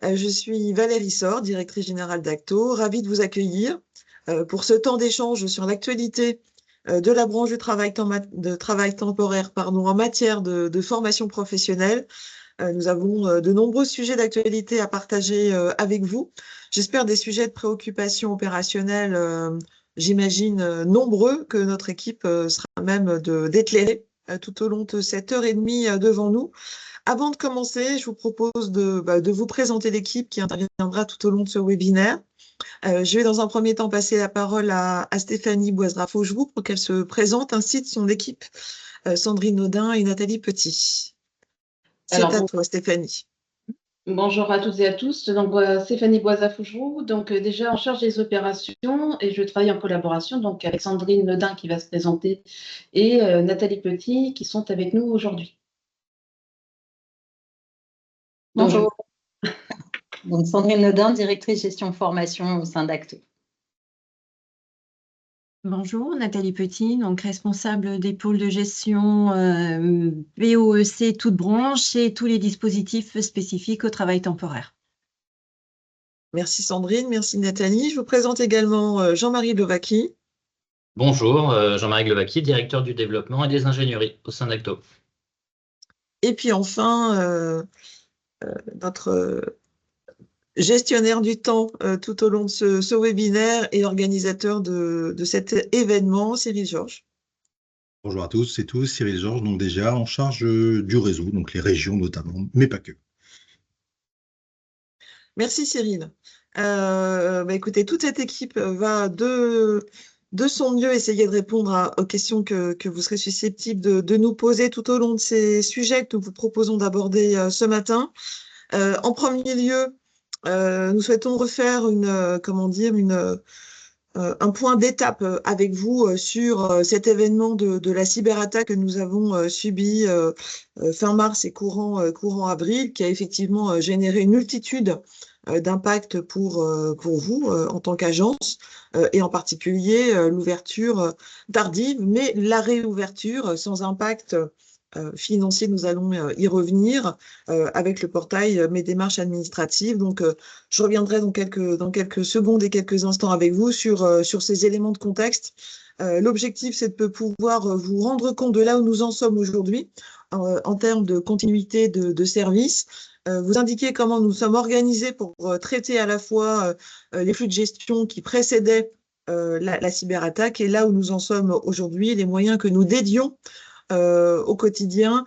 Je suis Valérie Sor, directrice générale d'Acto, ravie de vous accueillir pour ce temps d'échange sur l'actualité de la branche du travail temporaire en matière de formation professionnelle. Nous avons de nombreux sujets d'actualité à partager avec vous. J'espère des sujets de préoccupation opérationnelle, j'imagine, nombreux, que notre équipe sera à même d'éclairer tout au long de cette heure et demie devant nous. Avant de commencer, je vous propose de vous présenter l'équipe qui interviendra tout au long de ce webinaire. Je vais dans un premier temps passer la parole à Stéphanie Boisera-Faugeroux pour qu'elle se présente, ainsi de son équipe, Sandrine Audin et Nathalie Petit. C'est à toi, Stéphanie. Bonjour à toutes et à tous. Donc, Stéphanie Boisa-Fougeroux, déjà en charge des opérations, et je travaille en collaboration donc avec Sandrine Ledin qui va se présenter et Nathalie Petit qui sont avec nous aujourd'hui. Bonjour. Donc, Sandrine Ledin, directrice gestion formation au sein d'Acto. Bonjour, Nathalie Petit, donc responsable des pôles de gestion POEC, toutes branches et tous les dispositifs spécifiques au travail temporaire. Merci Sandrine, merci Nathalie. Je vous présente également Jean-Marie Glovacki. Bonjour, Jean-Marie Glovacki, directeur du développement et des ingénieries au sein d'Acto. Et puis enfin, notre gestionnaire du temps tout au long de ce webinaire et organisateur de cet événement, Cyril Georges. Bonjour à tous et tous, Cyril Georges, donc déjà en charge du réseau, donc les régions notamment, mais pas que. Merci Cyril. Écoutez, toute cette équipe va de son mieux essayer de répondre aux questions que vous serez susceptibles de nous poser tout au long de ces sujets que nous vous proposons d'aborder ce matin. En premier lieu, nous souhaitons refaire un point d'étape avec vous sur cet événement de la cyberattaque que nous avons subi fin mars et courant avril, qui a effectivement généré une multitude d'impacts pour vous en tant qu'agence, et en particulier l'ouverture tardive, mais la réouverture sans impact financier. Nous allons y revenir avec le portail Mes démarches administratives. Donc, je reviendrai dans quelques secondes et quelques instants avec vous sur ces éléments de contexte. L'objectif, c'est de pouvoir vous rendre compte de là où nous en sommes aujourd'hui en termes de continuité de service, vous indiquer comment nous sommes organisés pour traiter à la fois les flux de gestion qui précédaient la cyberattaque et là où nous en sommes aujourd'hui, les moyens que nous dédions au quotidien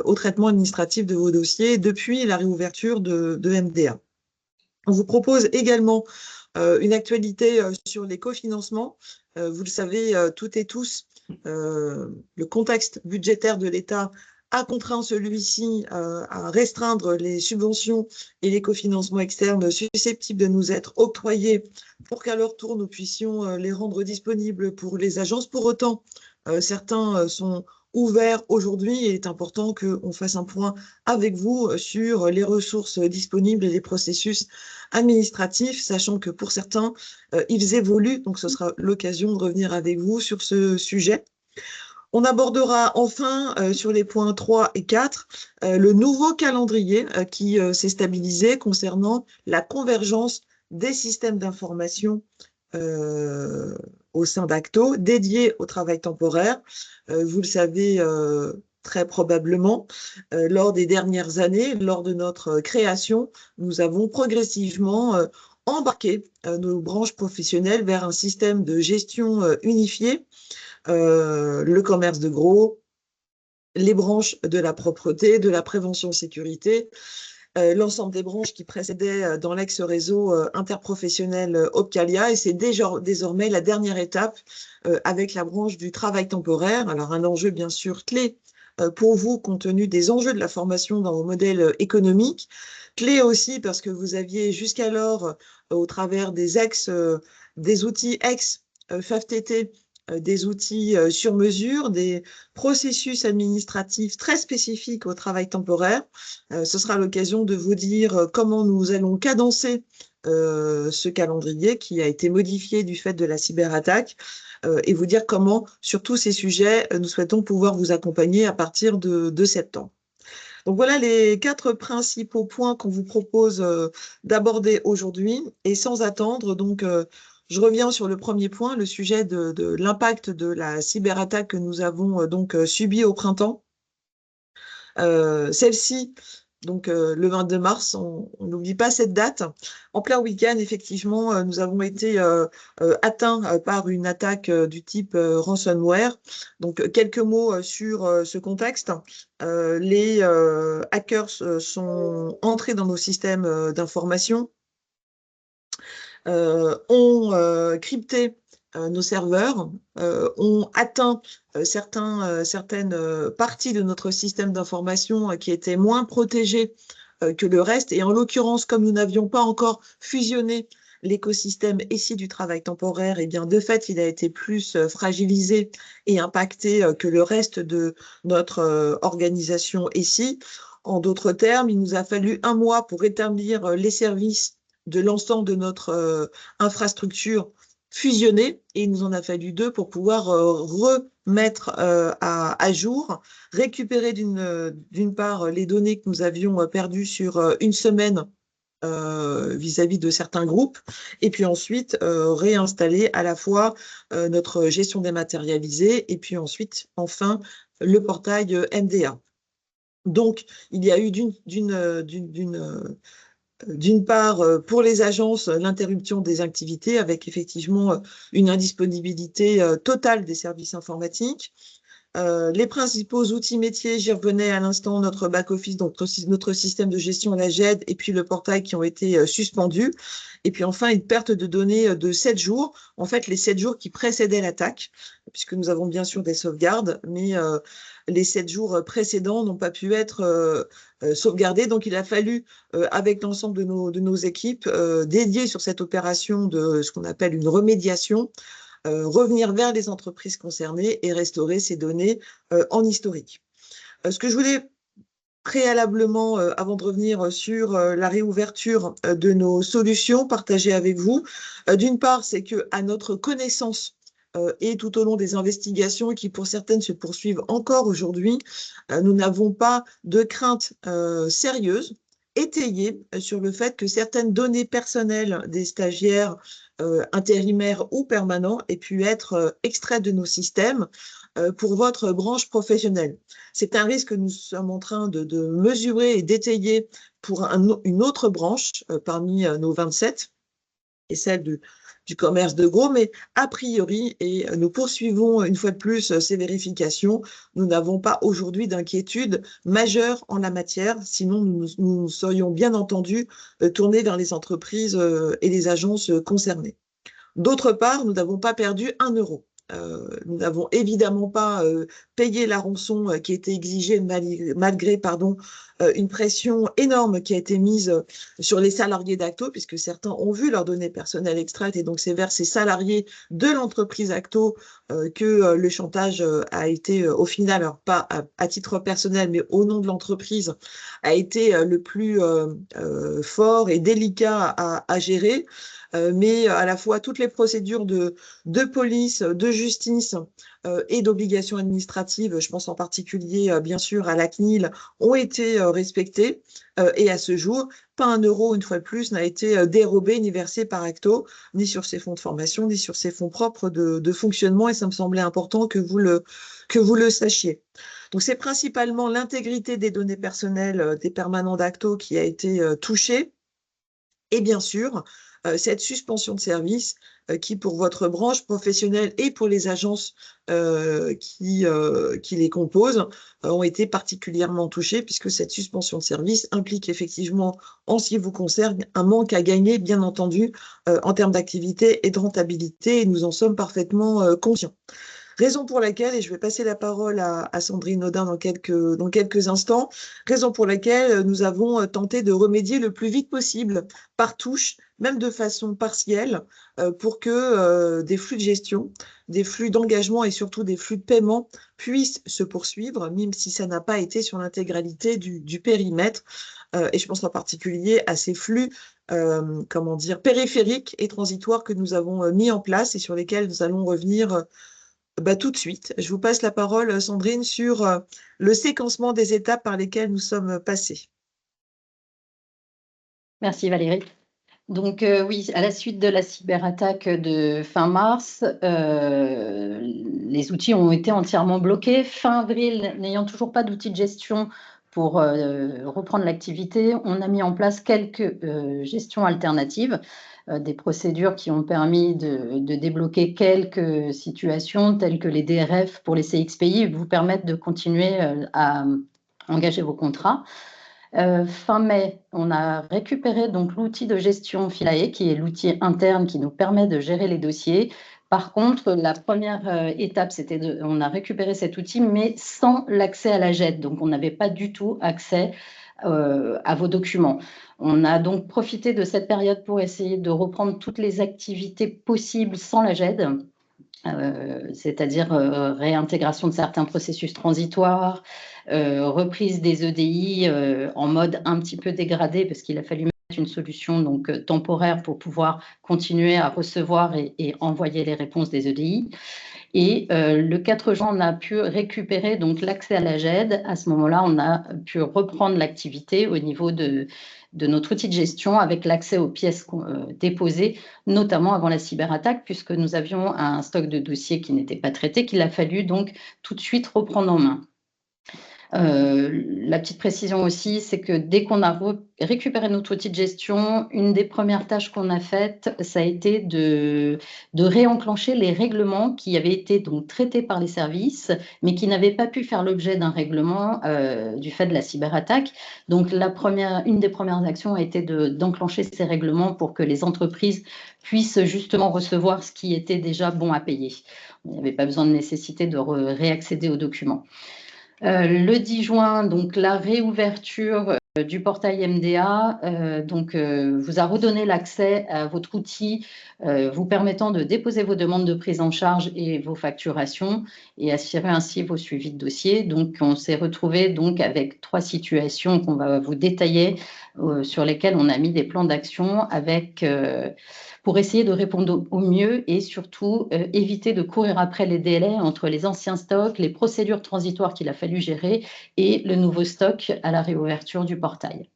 au traitement administratif de vos dossiers depuis la réouverture de MDA. On vous propose également une actualité sur les cofinancements. Vous le savez toutes et tous, le contexte budgétaire de l'État a contraint celui-ci à restreindre les subventions et les cofinancements externes susceptibles de nous être octroyés pour qu'à leur tour, nous puissions les rendre disponibles pour les agences. Pour autant, certains sont ouverts aujourd'hui et il est important qu'on fasse un point avec vous sur les ressources disponibles et les processus administratifs, sachant que pour certains, ils évoluent. Donc, ce sera l'occasion de revenir avec vous sur ce sujet. On abordera enfin sur les points 3 et 4 le nouveau calendrier qui s'est stabilisé concernant la convergence des systèmes d'information au sein d'Acto, dédiés au travail temporaire. Vous le savez très probablement, lors des dernières années, lors de notre création, nous avons progressivement embarqué nos branches professionnelles vers un système de gestion unifié, le commerce de gros, les branches de la propreté, de la prévention sécurité, l'ensemble des branches qui précédaient dans l'ex-réseau interprofessionnel Opcalia, et c'est désormais la dernière étape avec la branche du travail temporaire. Alors un enjeu bien sûr clé pour vous compte tenu des enjeux de la formation dans vos modèles économiques, clé aussi parce que vous aviez jusqu'alors au travers des outils ex-FAFTT, des outils sur mesure, des processus administratifs très spécifiques au travail temporaire. Ce sera l'occasion de vous dire comment nous allons cadencer ce calendrier qui a été modifié du fait de la cyberattaque et vous dire comment, sur tous ces sujets, nous souhaitons pouvoir vous accompagner à partir de septembre. Donc voilà les 4 principaux points qu'on vous propose d'aborder aujourd'hui. Et sans attendre, donc je reviens sur le premier point, le sujet de l'impact de la cyberattaque que nous avons donc subie au printemps. Celle-ci, donc le 22 mars, on n'oublie pas cette date. En plein week-end, effectivement, nous avons été atteints par une attaque du type ransomware. Donc, quelques mots sur ce contexte. Les hackers sont entrés dans nos systèmes d'information, ont crypté nos serveurs, ont atteint certaines parties de notre système d'information qui étaient moins protégées que le reste. Et en l'occurrence, comme nous n'avions pas encore fusionné l'écosystème ici du travail temporaire, et bien de fait, il a été plus fragilisé et impacté que le reste de notre organisation ici. En d'autres termes, il nous a fallu 1 mois pour rétablir les services de l'ensemble de notre infrastructure fusionnée, et il nous en a fallu 2 pour pouvoir remettre à jour, récupérer d'une part les données que nous avions perdues sur 1 semaine vis-à-vis de certains groupes, et puis ensuite réinstaller à la fois notre gestion dématérialisée, et puis ensuite, enfin, le portail MDA. Donc, il y a eu d'une part, pour les agences, l'interruption des activités avec effectivement une indisponibilité totale des services informatiques. Les principaux outils métiers, j'y revenais à l'instant, notre back-office, donc notre système de gestion à la GED, et puis le portail qui ont été suspendus. Et puis enfin, une perte de données de 7 jours, en fait les 7 jours qui précédaient l'attaque, puisque nous avons bien sûr des sauvegardes, mais les 7 jours précédents n'ont pas pu être sauvegardés. Donc il a fallu, avec l'ensemble de nos équipes dédiées sur cette opération de ce qu'on appelle une remédiation, revenir vers les entreprises concernées et restaurer ces données en historique. Ce que je voulais préalablement, avant de revenir sur la réouverture de nos solutions, partager avec vous, d'une part, c'est qu'à notre connaissance et tout au long des investigations qui pour certaines se poursuivent encore aujourd'hui, nous n'avons pas de crainte sérieuse étayée sur le fait que certaines données personnelles des stagiaires intérimaires ou permanents aient pu être extraites de nos systèmes pour votre branche professionnelle. C'est un risque que nous sommes en train de mesurer et d'étayer pour une autre branche parmi nos 27 et celle du commerce de gros, mais a priori, et nous poursuivons une fois de plus ces vérifications, nous n'avons pas aujourd'hui d'inquiétude majeure en la matière, sinon nous serions bien entendu tournés vers les entreprises et les agences concernées. D'autre part, nous n'avons pas perdu 1 euro. Nous n'avons évidemment pas payé la rançon qui était exigée malgré une pression énorme qui a été mise sur les salariés d'Acto, puisque certains ont vu leurs données personnelles extraites, et donc c'est vers ces salariés de l'entreprise Acto que le chantage a été au final, alors pas à titre personnel, mais au nom de l'entreprise, a été le plus fort et délicat à gérer. Mais à la fois toutes les procédures de police, de justice et d'obligations administratives, je pense en particulier bien sûr à la CNIL, ont été respectées. Et à ce jour, pas 1 euro, une fois de plus, n'a été dérobé ni versé par Acto, ni sur ses fonds de formation, ni sur ses fonds propres de fonctionnement. Et ça me semblait important que vous le sachiez. Donc c'est principalement l'intégrité des données personnelles des permanents d'Acto qui a été touchée. Et bien sûr, cette suspension de service qui, pour votre branche professionnelle et pour les agences qui les composent, ont été particulièrement touchées, puisque cette suspension de service implique effectivement, en ce qui vous concerne, un manque à gagner, bien entendu, en termes d'activité et de rentabilité, et nous en sommes parfaitement conscients. Raison pour laquelle, et je vais passer la parole à Sandrine Audin dans quelques instants, raison pour laquelle nous avons tenté de remédier le plus vite possible par touche, même de façon partielle, pour que des flux de gestion, des flux d'engagement et surtout des flux de paiement puissent se poursuivre, même si ça n'a pas été sur l'intégralité du périmètre. Et je pense en particulier à ces flux périphériques et transitoires que nous avons mis en place et sur lesquels nous allons revenir tout de suite. Je vous passe la parole, Sandrine, sur le séquencement des étapes par lesquelles nous sommes passés. Merci Valérie. Donc oui, à la suite de la cyberattaque de fin mars, les outils ont été entièrement bloqués. Fin avril, n'ayant toujours pas d'outils de gestion pour reprendre l'activité, on a mis en place quelques gestions alternatives, des procédures qui ont permis de débloquer quelques situations telles que les DRF pour les CXPI vous permettent de continuer à engager vos contrats. Fin mai, on a récupéré donc l'outil de gestion Philae, qui est l'outil interne qui nous permet de gérer les dossiers. Par contre, la première étape, c'était on a récupéré cet outil, mais sans l'accès à la GED. Donc, on n'avait pas du tout accès à vos documents. On a donc profité de cette période pour essayer de reprendre toutes les activités possibles sans la GED. C'est-à-dire réintégration de certains processus transitoires, reprise des EDI en mode un petit peu dégradé parce qu'il a fallu mettre une solution donc temporaire pour pouvoir continuer à recevoir et envoyer les réponses des EDI. Et le 4 juin, on a pu récupérer donc l'accès à la GED. À ce moment-là, on a pu reprendre l'activité au niveau de notre outil de gestion avec l'accès aux pièces déposées, notamment avant la cyberattaque, puisque nous avions un stock de dossiers qui n'était pas traité, qu'il a fallu donc tout de suite reprendre en main. La petite précision aussi, c'est que dès qu'on a récupéré notre outil de gestion, une des premières tâches qu'on a faites, ça a été de réenclencher les règlements qui avaient été donc traités par les services, mais qui n'avaient pas pu faire l'objet d'un règlement du fait de la cyberattaque. Donc, une des premières actions a été d'enclencher ces règlements pour que les entreprises puissent justement recevoir ce qui était déjà bon à payer. Il n'y avait pas besoin de nécessité de réaccéder aux documents. Le 10 juin, donc la réouverture du portail MDA vous a redonné l'accès à votre outil vous permettant de déposer vos demandes de prise en charge et vos facturations et assurer ainsi vos suivis de dossier. Donc, on s'est retrouvé donc avec 3 situations qu'on va vous détailler sur lesquelles on a mis des plans d'action avec pour essayer de répondre au mieux et surtout éviter de courir après les délais entre les anciens stocks, les procédures transitoires qu'il a fallu gérer et le nouveau stock à la réouverture du portail.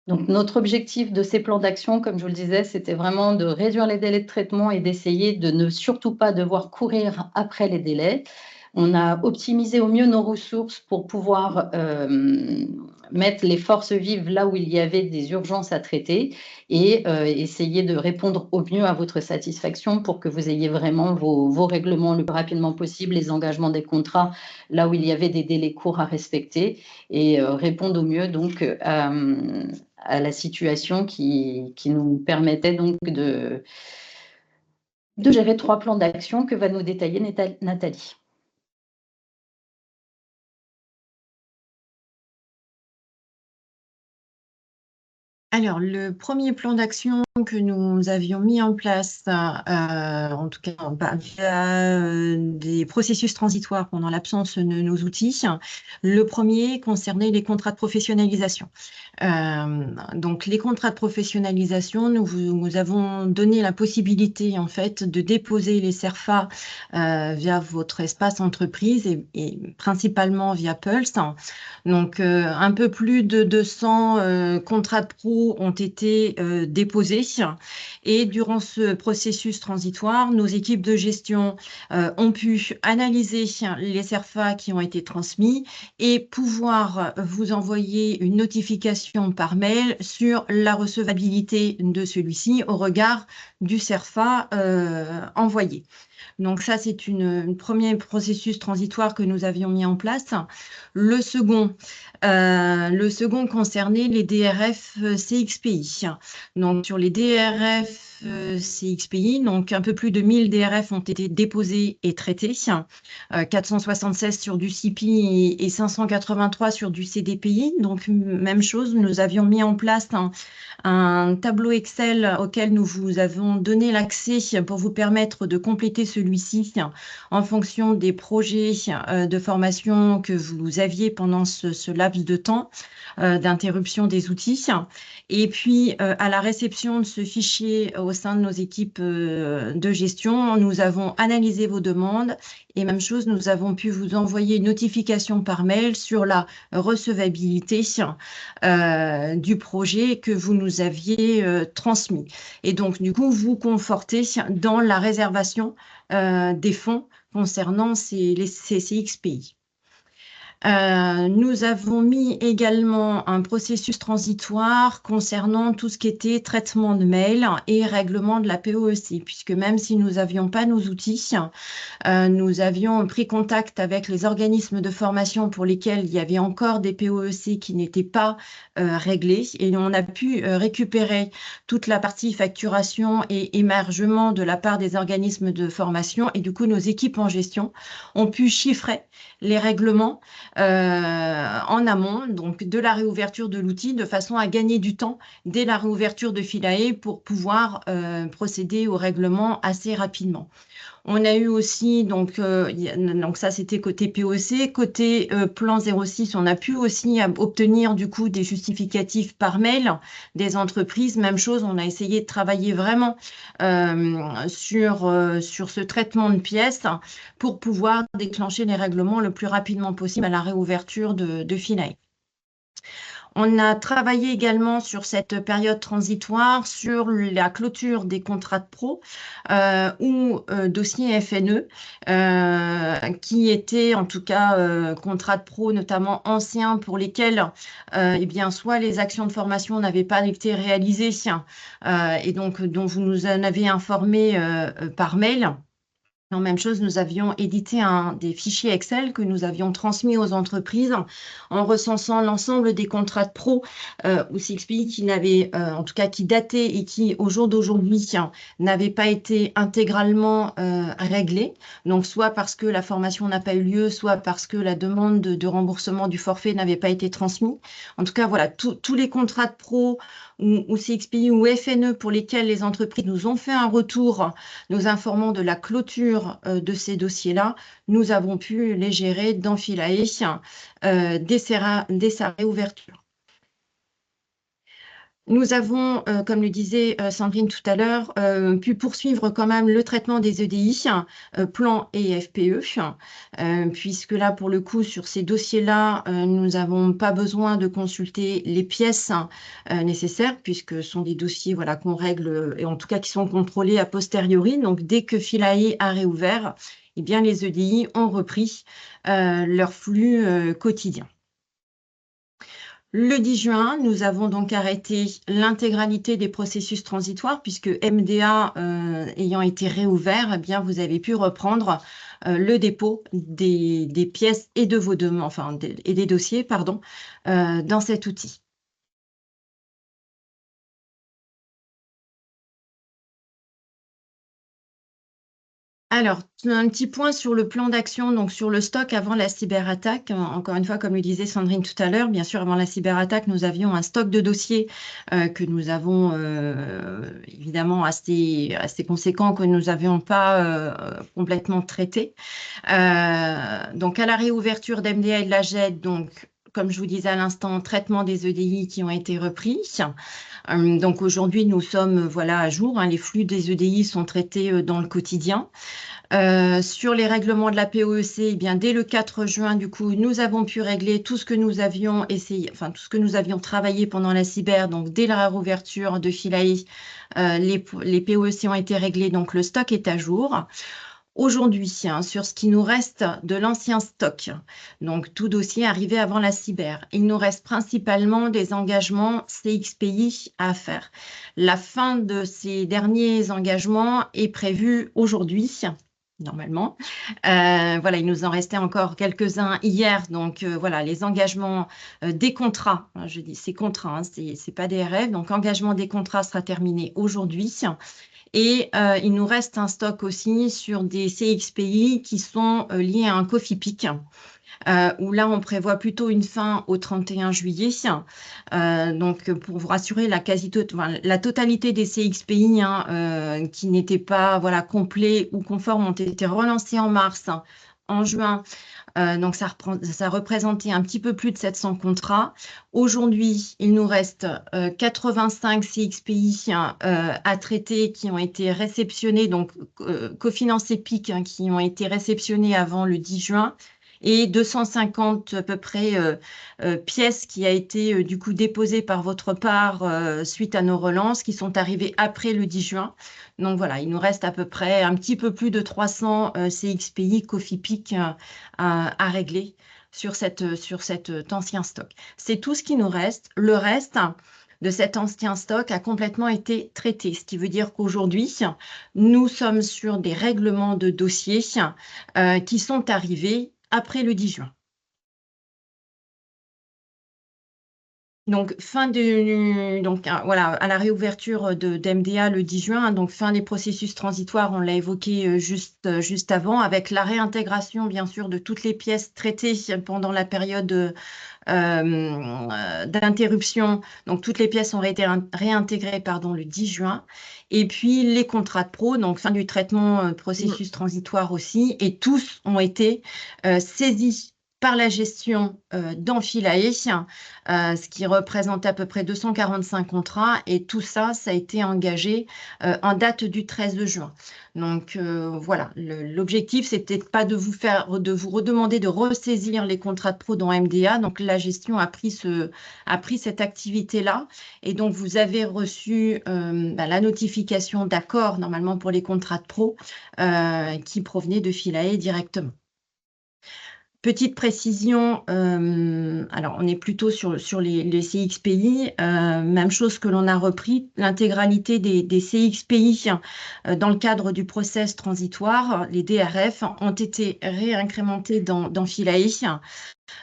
Donc, notre objectif de ces plans d'action, comme je vous le disais, c'était vraiment de réduire les délais de traitement et d'essayer de ne surtout pas devoir courir après les délais. On a optimisé au mieux nos ressources pour pouvoir mettre les forces vives là où il y avait des urgences à traiter et essayer de répondre au mieux à votre satisfaction pour que vous ayez vraiment vos règlements le plus rapidement possible, les engagements des contrats là où il y avait des délais courts à respecter et répondre au mieux donc à la situation qui nous permettait donc de gérer 3 plans d'action que va nous détailler Nathalie. Alors, le premier plan d'action que nous avions mis en place, en tout cas via des processus transitoires pendant l'absence de nos outils, le premier concernait les contrats de professionnalisation. Donc, les contrats de professionnalisation, nous avons donné la possibilité en fait de déposer les CERFA via votre espace entreprise et principalement via Pulse. Donc, un peu plus de 200 contrats de pro ont été déposés et durant ce processus transitoire, nos équipes de gestion ont pu analyser les CERFA qui ont été transmis et pouvoir vous envoyer une notification par mail sur la recevabilité de celui-ci au regard du CERFA envoyé. Donc ça, c'est un premier processus transitoire que nous avions mis en place. Le second concernait les DRF CXPI. Donc sur les DRF CXPI, donc un peu plus de 1000 DRF ont été déposés et traités, 476 sur du CPI et 583 sur du CDPI. Donc même chose, nous avions mis en place un tableau Excel auquel nous vous avons donné l'accès pour vous permettre de compléter celui-ci en fonction des projets de formation que vous aviez pendant ce laps de temps d'interruption des outils. Et puis, à la réception de ce fichier au au sein de nos équipes de gestion, nous avons analysé vos demandes et même chose, nous avons pu vous envoyer une notification par mail sur la recevabilité du projet que vous nous aviez transmis. Et donc, du coup, vous confortez dans la réservation des fonds concernant ces CXPI. Nous avons mis également un processus transitoire concernant tout ce qui était traitement de mail et règlement de la POEC, puisque même si nous n'avions pas nos outils, nous avions pris contact avec les organismes de formation pour lesquels il y avait encore des POEC qui n'étaient pas réglés, et on a pu récupérer toute la partie facturation et émargement de la part des organismes de formation, et du coup nos équipes en gestion ont pu chiffrer les règlements en amont, donc de la réouverture de l'outil, de façon à gagner du temps dès la réouverture de Philae pour pouvoir procéder au règlement assez rapidement. On a eu aussi, donc ça c'était côté POC, côté plan 06, on a pu aussi obtenir du coup des justificatifs par mail des entreprises. Même chose, on a essayé de travailler vraiment sur ce traitement de pièces pour pouvoir déclencher les règlements le plus rapidement possible à la réouverture de Philae. On a travaillé également sur cette période transitoire sur la clôture des contrats de pro ou dossiers FNE qui étaient en tout cas contrats de pro notamment anciens pour lesquels eh bien, soit les actions de formation n'avaient pas été réalisées et donc dont vous nous en avez informé par mail. En même chose, nous avions édité des fichiers Excel que nous avions transmis aux entreprises en recensant l'ensemble des contrats de pro ou CXPI qui n'avaient, en tout cas qui dataient et qui, au jour d'aujourd'hui, n'avaient pas été intégralement réglés. Donc, soit parce que la formation n'a pas eu lieu, soit parce que la demande de remboursement du forfait n'avait pas été transmise. En tout cas, voilà, tous les contrats de pro ou CXPI ou FNE pour lesquels les entreprises nous ont fait un retour nous informant de la clôture de ces dossiers-là, nous avons pu les gérer dans Philae dès sa réouverture. Nous avons, comme le disait Sandrine tout à l'heure, pu poursuivre quand même le traitement des EDI, plan et FPE, puisque là, pour le coup, sur ces dossiers-là, nous n'avons pas besoin de consulter les pièces nécessaires, puisque ce sont des dossiers voilà, qu'on règle, et en tout cas qui sont contrôlés a posteriori. Donc, dès que Philae a réouvert, eh bien, les EDI ont repris leur flux quotidien. Le 10 juin, nous avons donc arrêté l'intégralité des processus transitoires puisque MDA ayant été réouvert, eh bien, vous avez pu reprendre le dépôt des pièces et de vos demandes, enfin, et des dossiers, pardon, dans cet outil. Alors, un petit point sur le plan d'action, donc sur le stock avant la cyberattaque. Encore une fois, comme le disait Sandrine tout à l'heure, bien sûr, avant la cyberattaque, nous avions un stock de dossiers que nous avons évidemment assez conséquent, que nous n'avions pas complètement traité. Donc, à la réouverture d'MDA et de la GED, donc, comme je vous disais à l'instant, traitement des EDI qui ont été repris. Donc aujourd'hui, nous sommes voilà, à jour. Les flux des EDI sont traités dans le quotidien. Sur les règlements de la POEC, eh bien, dès le 4 juin, du coup, nous avons pu régler tout ce que nous avions essayé, enfin tout ce que nous avions travaillé pendant la cyber. Donc dès la réouverture de Philae, les POEC ont été réglés, donc le stock est à jour. Aujourd'hui, sur ce qui nous reste de l'ancien stock, donc tout dossier arrivé avant la cyber, il nous reste principalement des engagements CXPI à faire. La fin de ces derniers engagements est prévue aujourd'hui, normalement. Voilà, il nous en restait encore quelques-uns hier, donc voilà, les engagements des contrats, je dis c'est contrats, c'est pas des RF, donc engagement des contrats sera terminé aujourd'hui. Et il nous reste un stock aussi sur des CXPI qui sont liés à un Coffee Peak, où là, on prévoit plutôt une fin au 31 juillet. Donc, pour vous rassurer, la totalité des CXPI qui n'étaient pas voilà, complets ou conformes ont été relancés en mars, en juin. Donc, ça représentait un petit peu plus de 700 contrats. Aujourd'hui, il nous reste 85 CXPI à traiter qui ont été réceptionnés, donc cofinancés PIC, qui ont été réceptionnés avant le 10 juin. Et 250 à peu près pièces qui a été du coup déposées par votre part suite à nos relances qui sont arrivées après le 10 juin. Donc voilà, il nous reste à peu près un petit peu plus de 300 CXPI, Cofipic à régler sur cet ancien stock. C'est tout ce qui nous reste. Le reste de cet ancien stock a complètement été traité, ce qui veut dire qu'aujourd'hui, nous sommes sur des règlements de dossiers qui sont arrivés après le 10 juin. Donc, voilà, à la réouverture d'MDA le 10 juin, donc fin des processus transitoires, on l'a évoqué juste avant, avec la réintégration, bien sûr, de toutes les pièces traitées pendant la période d'interruption. Donc, toutes les pièces ont été réintégrées le 10 juin. Et puis, les contrats de pro, donc fin du traitement processus transitoire aussi, et tous ont été saisis par la gestion d'Enfilae, ce qui représente à peu près 245 contrats. Et tout ça, ça a été engagé en date du 13 juin. Donc, voilà, l'objectif, c'était pas de vous redemander de ressaisir les contrats de pro dans MDA. Donc, la gestion a pris cette activité-là. Et donc, vous avez reçu la notification d'accord, normalement, pour les contrats de pro qui provenaient de Philae directement. Petite précision, alors on est plutôt sur les CXPI, même chose que l'on a repris, l'intégralité des CXPI dans le cadre du process transitoire, les DRF, ont été réincrémentés dans Philae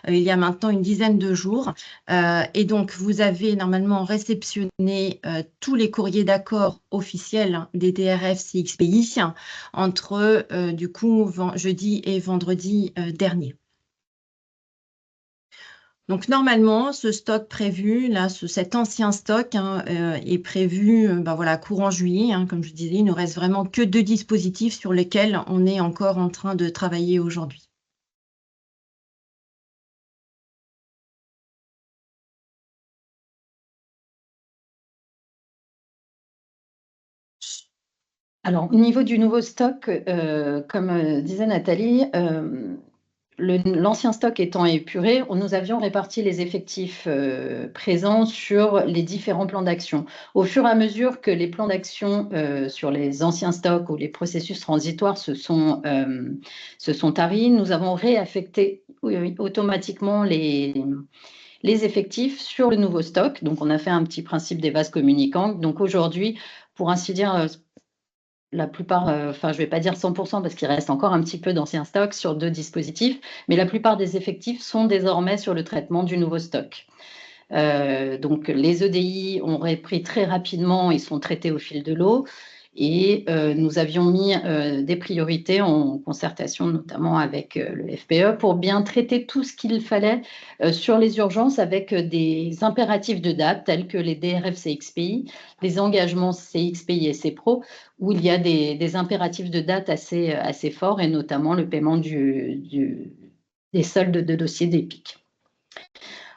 il y a maintenant une dizaine de jours. Et donc, vous avez normalement réceptionné tous les courriers d'accord officiels des DRF CXPI entre, du coup, jeudi et vendredi dernier. Donc, normalement, ce stock prévu, là, cet ancien stock est prévu voilà, courant juillet. Comme je disais, il ne reste vraiment que 2 dispositifs sur lesquels on est encore en train de travailler aujourd'hui. Alors, au niveau du nouveau stock, comme disait Nathalie, l'ancien stock étant épuré, nous avions réparti les effectifs présents sur les différents plans d'action. Au fur et à mesure que les plans d'action sur les anciens stocks ou les processus transitoires se sont taris, nous avons réaffecté automatiquement les effectifs sur le nouveau stock. Donc, on a fait un petit principe des vases communicants. Donc, aujourd'hui, pour ainsi dire, la plupart, je ne vais pas dire 100% parce qu'il reste encore un petit peu d'anciens stocks sur 2 dispositifs, mais la plupart des effectifs sont désormais sur le traitement du nouveau stock. Donc, les EDI ont repris très rapidement et sont traités au fil de l'eau. Et nous avions mis des priorités en concertation, notamment avec le FPE, pour bien traiter tout ce qu'il fallait sur les urgences avec des impératifs de date tels que les DRF CXPI, les engagements CXPI et CPRO, où il y a des impératifs de date assez forts, et notamment le paiement des soldes de dossiers d'EPIC.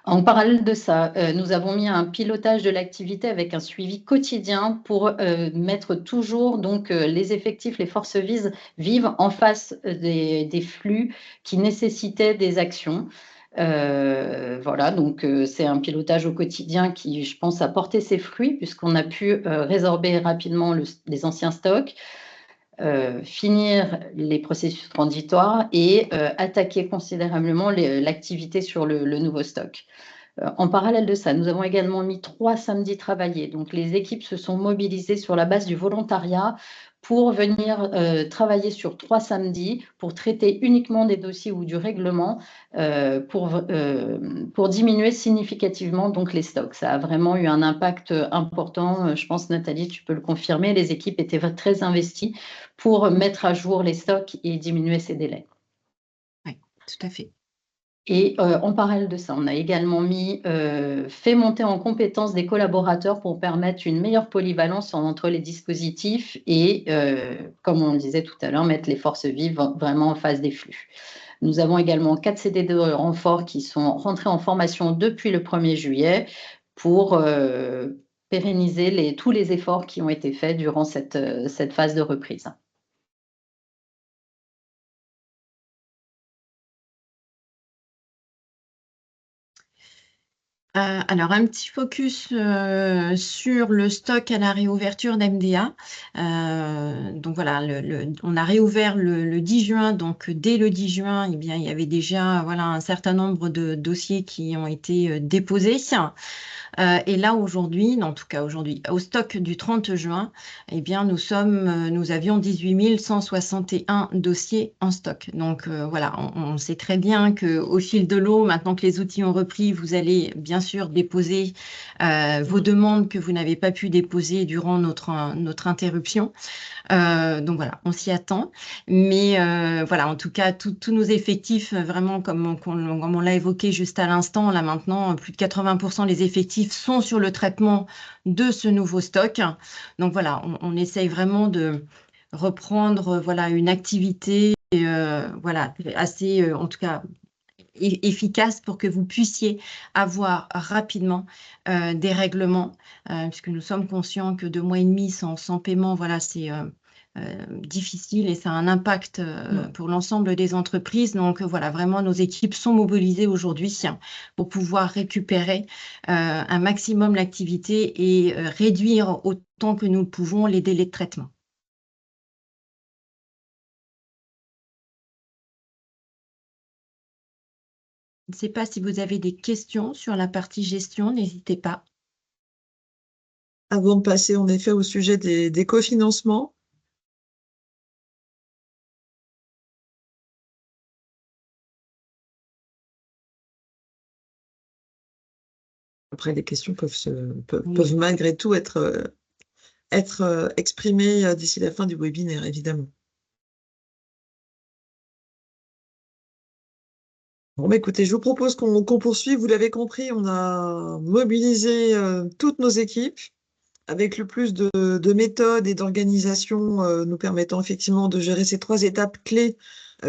En parallèle de ça, nous avons mis un pilotage de l'activité avec un suivi quotidien pour mettre toujours les effectifs, les forces vives en face des flux qui nécessitaient des actions. Voilà, donc c'est un pilotage au quotidien qui, je pense, a porté ses fruits puisqu'on a pu résorber rapidement les anciens stocks, finir les processus transitoires et attaquer considérablement l'activité sur le nouveau stock. En parallèle de ça, nous avons également mis 3 samedis travaillés. Donc, les équipes se sont mobilisées sur la base du volontariat pour venir travailler sur 3 samedis pour traiter uniquement des dossiers ou du règlement pour diminuer significativement les stocks. Ça a vraiment eu un impact important. Je pense, Nathalie, tu peux le confirmer. Les équipes étaient très investies pour mettre à jour les stocks et diminuer ces délais. Oui, tout à fait. Et en parallèle de ça, on a également fait monter en compétence des collaborateurs pour permettre une meilleure polyvalence entre les dispositifs et, comme on le disait tout à l'heure, mettre les forces vives vraiment en face des flux. Nous avons également 4 CD de renfort qui sont rentrés en formation depuis le 1er juillet pour pérenniser tous les efforts qui ont été faits durant cette phase de reprise. Alors, un petit focus sur le stock à la réouverture d'MDA. Donc voilà, on a réouvert le 10 juin, donc dès le 10 juin, eh bien, il y avait déjà voilà, un certain nombre de dossiers qui ont été déposés. Et là, aujourd'hui, en tout cas aujourd'hui, au stock du 30 juin, eh bien, nous avions 18 161 dossiers en stock. Donc voilà, on sait très bien qu'au fil de l'eau, maintenant que les outils ont repris, vous allez bien sûr déposer vos demandes que vous n'avez pas pu déposer durant notre interruption. Donc voilà, on s'y attend. Mais voilà, en tout cas, tous nos effectifs, vraiment, comme on l'a évoqué juste à l'instant, là maintenant, plus de 80% des effectifs sont sur le traitement de ce nouveau stock. Donc voilà, on essaye vraiment de reprendre voilà, une activité voilà, assez, en tout cas, efficace pour que vous puissiez avoir rapidement des règlements, puisque nous sommes conscients que 2 mois et demi sans paiement, voilà, c'est difficile et ça a un impact pour l'ensemble des entreprises. Donc voilà, vraiment, nos équipes sont mobilisées aujourd'hui pour pouvoir récupérer un maximum l'activité et réduire autant que nous le pouvons les délais de traitement. Je ne sais pas si vous avez des questions sur la partie gestion, n'hésitez pas. Avant de passer en effet au sujet des cofinancements, après les questions peuvent malgré tout être exprimées d'ici la fin du webinaire, évidemment. Bon, bah, écoutez, je vous propose qu'on poursuive. Vous l'avez compris, on a mobilisé toutes nos équipes avec le plus de méthodes et d'organisation nous permettant effectivement de gérer ces 3 étapes clés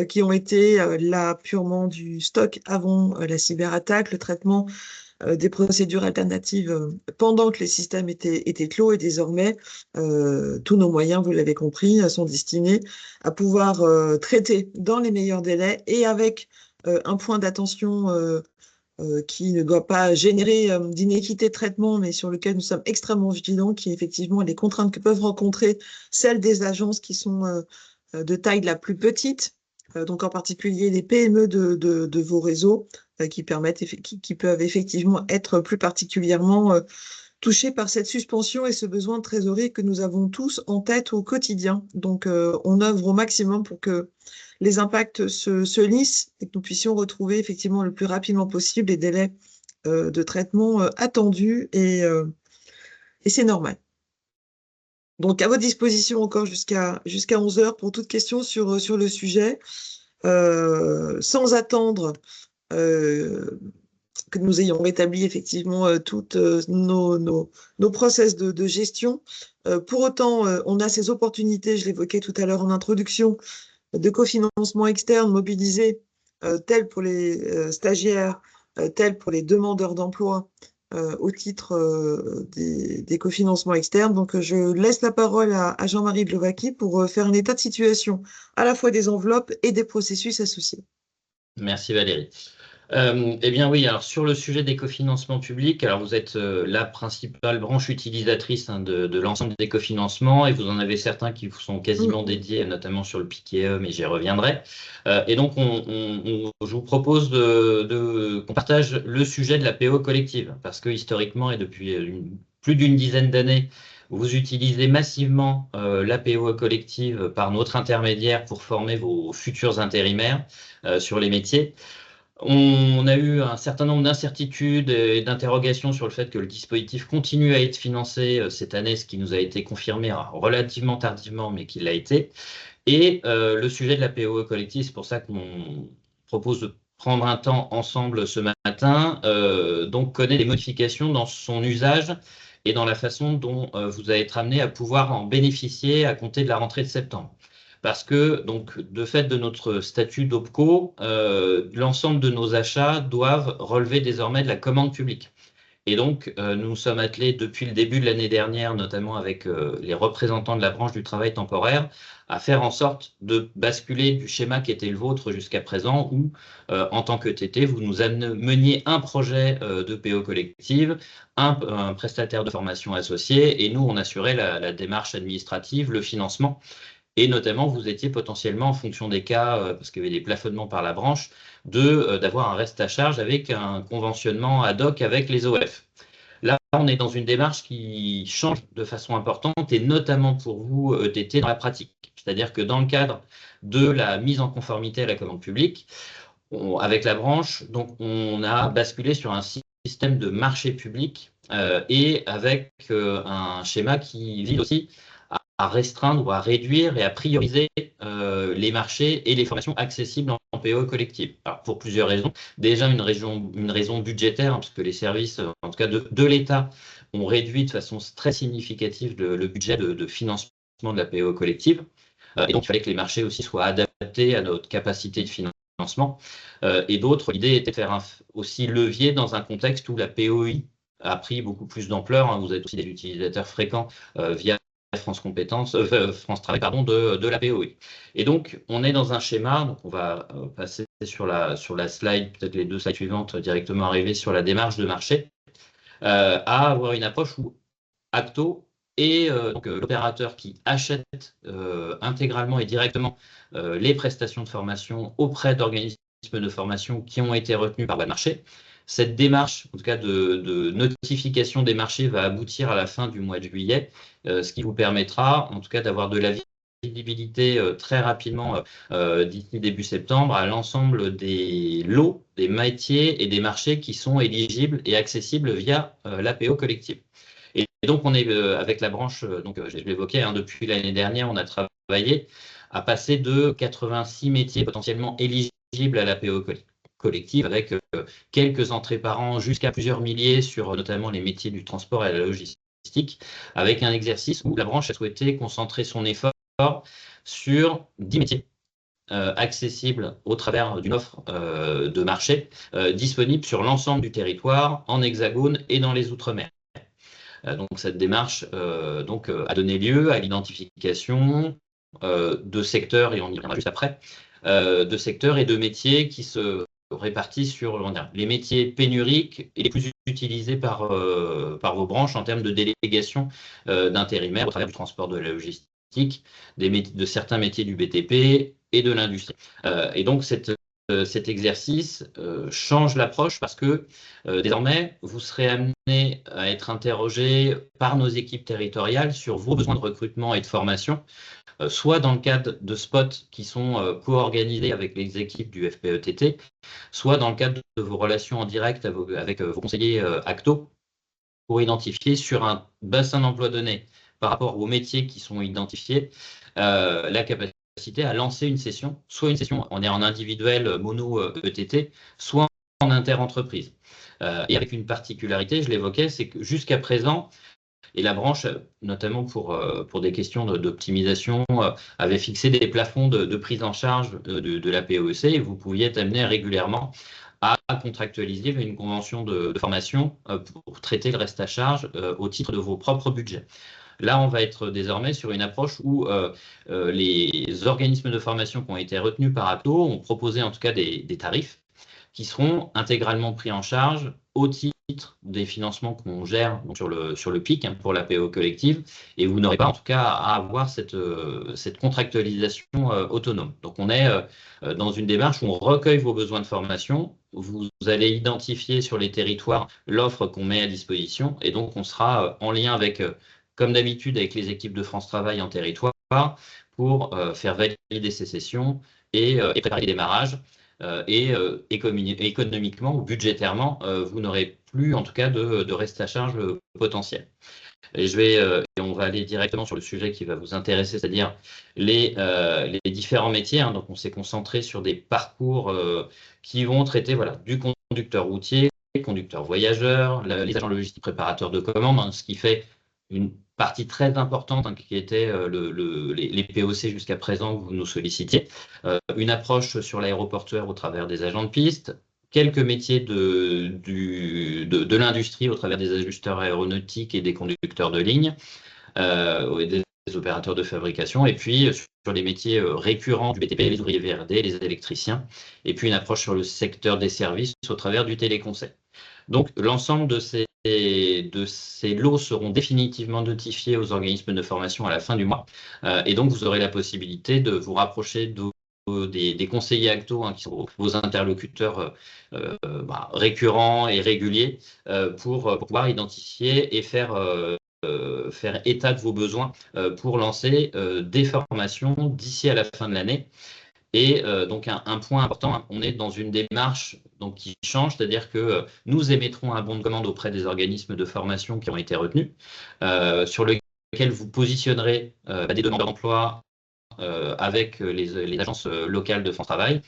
qui ont été là purement du stock avant la cyberattaque, le traitement des procédures alternatives pendant que les systèmes étaient clos, et désormais tous nos moyens, vous l'avez compris, sont destinés à pouvoir traiter dans les meilleurs délais et avec un point d'attention qui ne doit pas générer d'inéquité de traitement, mais sur lequel nous sommes extrêmement vigilants, qui est effectivement les contraintes que peuvent rencontrer celles des agences qui sont de taille la plus petite, donc en particulier les PME de vos réseaux, qui peuvent effectivement être plus particulièrement touchés par cette suspension et ce besoin de trésorerie que nous avons tous en tête au quotidien. Donc on œuvre au maximum pour que les impacts se lissent et que nous puissions retrouver effectivement le plus rapidement possible les délais de traitement attendus, et c'est normal. Donc à votre disposition encore jusqu'à 11 h pour toute question sur le sujet, sans attendre que nous ayons rétabli effectivement toutes nos process de gestion. Pour autant, on a ces opportunités, je l'évoquais tout à l'heure en introduction, de cofinancement externe mobilisé, tel pour les stagiaires, tel pour les demandeurs d'emploi, au titre des cofinancements externes. Donc, je laisse la parole à Jean-Marie Glowacki pour faire un état de situation à la fois des enveloppes et des processus associés. Merci Valérie. Eh bien oui, alors sur le sujet des cofinancements publics, alors vous êtes la principale branche utilisatrice de l'ensemble des cofinancements, et vous en avez certains qui vous sont quasiment dédiés, notamment sur le PICE, mais j'y reviendrai. Et donc je vous propose qu'on partage le sujet de la PO collective, parce que historiquement et depuis plus d'une dizaine d'années, vous utilisez massivement la PO collective par notre intermédiaire pour former vos futurs intérimaires sur les métiers. On a eu un certain nombre d'incertitudes et d'interrogations sur le fait que le dispositif continue à être financé cette année, ce qui nous a été confirmé relativement tardivement, mais qu'il l'a été. Et le sujet de la POE collective, c'est pour ça qu'on propose de prendre un temps ensemble ce matin, donc connaît des modifications dans son usage et dans la façon dont vous allez être amené à pouvoir en bénéficier à compter de la rentrée de septembre. Parce que, donc, de fait de notre statut d'OPCO, l'ensemble de nos achats doivent relever désormais de la commande publique. Et donc, nous nous sommes attelés depuis le début de l'année dernière, notamment avec les représentants de la branche du travail temporaire, à faire en sorte de basculer du schéma qui était le vôtre jusqu'à présent, où, en tant que TT, vous nous meniez un projet de PO collective, un prestataire de formation associé, et nous, on assurait la démarche administrative, le financement. Et notamment, vous étiez potentiellement, en fonction des cas, parce qu'il y avait des plafonnements par la branche, d'avoir un reste à charge avec un conventionnement ad hoc avec les OF. Là, on est dans une démarche qui change de façon importante, et notamment pour vous, ETT, dans la pratique. C'est-à-dire que dans le cadre de la mise en conformité à la commande publique, avec la branche, donc on a basculé sur un système de marché public et avec un schéma qui vise aussi à restreindre ou à réduire et à prioriser les marchés et les formations accessibles en PO collective. Alors, pour plusieurs raisons. Déjà, une raison budgétaire, hein, parce que les services, en tout cas de l'État, ont réduit de façon très significative le budget de financement de la PO collective. Et donc, il fallait que les marchés aussi soient adaptés à notre capacité de financement. Et d'autres, l'idée était de faire aussi levier dans un contexte où la POI a pris beaucoup plus d'ampleur. Hein. Vous êtes aussi des utilisateurs fréquents via France Compétences, France Travail, pardon, de la POI. Et donc, on est dans un schéma, donc on va passer sur la slide, peut-être les 2 slides suivantes, directement arriver sur la démarche de marché, à avoir une approche où Acto et l'opérateur qui achète intégralement et directement les prestations de formation auprès d'organismes de formation qui ont été retenus par le marché. Cette démarche, en tout cas de notification des marchés, va aboutir à la fin du mois de juillet, ce qui vous permettra, en tout cas, d'avoir de la visibilité très rapidement d'ici début septembre à l'ensemble des lots, des métiers et des marchés qui sont éligibles et accessibles via l'APO collective. Et donc, on est avec la branche, donc je l'évoquais, hein, depuis l'année dernière, on a travaillé à passer de 86 métiers potentiellement éligibles à l'APO collective, avec quelques entrées par an jusqu'à plusieurs milliers sur notamment les métiers du transport et de la logistique, avec un exercice où la branche a souhaité concentrer son effort sur 10 métiers accessibles au travers d'une offre de marché disponible sur l'ensemble du territoire, en hexagone et dans les Outre-mer. Donc cette démarche a donné lieu à l'identification de secteurs, et on y reviendra juste après, de secteurs et de métiers qui se répartissent sur les métiers pénuriques et les plus utilisés par vos branches en termes de délégation d'intérimaires au travers du transport, de la logistique, de certains métiers du BTP et de l'industrie. Et donc cet exercice change l'approche parce que désormais, vous serez amené à être interrogé par nos équipes territoriales sur vos besoins de recrutement et de formation, soit dans le cadre de spots qui sont co-organisés avec les équipes du FPETT, soit dans le cadre de vos relations en direct avec vos conseillers Acto, pour identifier sur un bassin d'emploi donné par rapport aux métiers qui sont identifiés, la capacité à lancer une session, soit une session on est en individuel mono ETT, soit en inter-entreprise. Et avec une particularité, je l'évoquais, c'est que jusqu'à présent, et la branche, notamment pour des questions d'optimisation, avait fixé des plafonds de prise en charge de la POEC, et vous pouviez être amené régulièrement à contractualiser une convention de formation pour traiter le reste à charge au titre de vos propres budgets. Là, on va être désormais sur une approche où les organismes de formation qui ont été retenus par Acto ont proposé en tout cas des tarifs qui seront intégralement pris en charge au titre des financements qu'on gère donc sur le PIC hein, pour la PO collective, et vous n'aurez pas en tout cas à avoir cette contractualisation autonome. Donc on est dans une démarche où on recueille vos besoins de formation, vous allez identifier sur les territoires l'offre qu'on met à disposition, et donc on sera en lien avec, comme d'habitude, avec les équipes de France Travail en territoire pour faire valider ces sessions et préparer les démarrages. Et économiquement ou budgétairement, vous n'aurez plus en tout cas de reste à charge potentiel. Et on va aller directement sur le sujet qui va vous intéresser, c'est-à-dire les différents métiers. Donc, on s'est concentré sur des parcours qui vont traiter du conducteur routier, conducteur voyageur, les agents logistiques préparateurs de commandes, ce qui fait une partie très importante qui était les POC jusqu'à présent que vous nous sollicitiez. Une approche sur l'aéroportuaire au travers des agents de piste, quelques métiers de l'industrie au travers des ajusteurs aéronautiques et des conducteurs de ligne, et des opérateurs de fabrication, et puis sur les métiers récurrents du BTP, les ouvriers VRD, les électriciens, et puis une approche sur le secteur des services au travers du téléconseil. Donc, l'ensemble de ces lots seront définitivement notifiés aux organismes de formation à la fin du mois. Et donc, vous aurez la possibilité de vous rapprocher des conseillers ACTO, qui sont vos interlocuteurs récurrents et réguliers, pour pouvoir identifier et faire état de vos besoins pour lancer des formations d'ici à la fin de l'année. Et donc, un point important, on est dans une démarche qui change, c'est-à-dire que nous émettrons un bon de commande auprès des organismes de formation qui ont été retenus, sur lequel vous positionnerez des demandeurs d'emploi avec les agences locales de France Travail.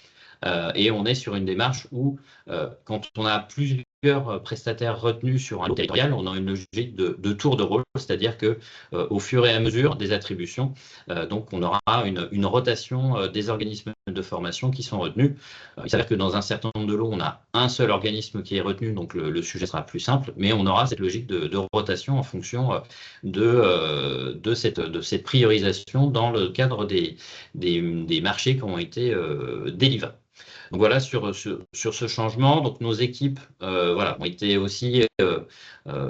Et on est sur une démarche où, quand on a plusieurs prestataires retenus sur un lot territorial, on a une logique de tour de rôle, c'est-à-dire que au fur et à mesure des attributions, donc on aura une rotation des organismes de formation qui sont retenus. Il s'avère que dans un certain nombre de lots, on a un seul organisme qui est retenu, donc le sujet sera plus simple, mais on aura cette logique de rotation en fonction de cette priorisation dans le cadre des marchés qui ont été délivrés. Donc voilà sur ce changement. Donc nos équipes ont été aussi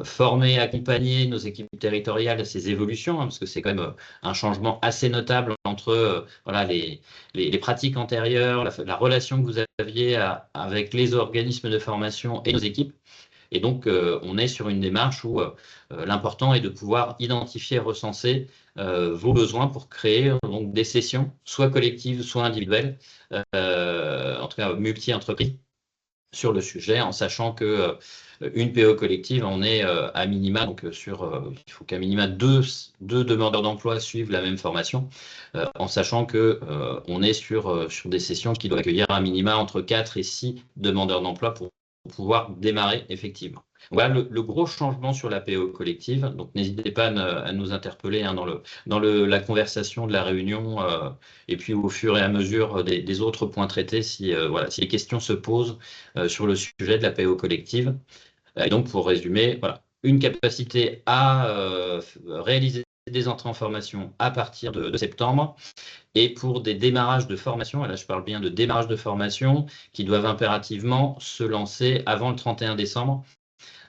formées, accompagnées, nos équipes territoriales à ces évolutions, parce que c'est quand même un changement assez notable entre les pratiques antérieures, la relation que vous aviez avec les organismes de formation et nos équipes. Et donc, on est sur une démarche où l'important est de pouvoir identifier et recenser vos besoins pour créer donc des sessions, soit collectives, soit individuelles, en tout cas multi-entreprises, sur le sujet, en sachant que une PO collective, on est à minima, donc il faut qu'à minima deux demandeurs d'emploi suivent la même formation, en sachant que on est sur des sessions qui doivent accueillir à minima entre 4 et 6 demandeurs d'emploi pour pouvoir démarrer effectivement. Voilà le gros changement sur la PO collective. Donc n'hésitez pas à nous interpeller dans la conversation de la réunion, et puis au fur et à mesure des autres points traités, si les questions se posent sur le sujet de la PO collective. Et donc pour résumer, une capacité à réaliser des entrées en formation à partir de septembre, et pour des démarrages de formation, et là je parle bien de démarrages de formation qui doivent impérativement se lancer avant le 31 décembre.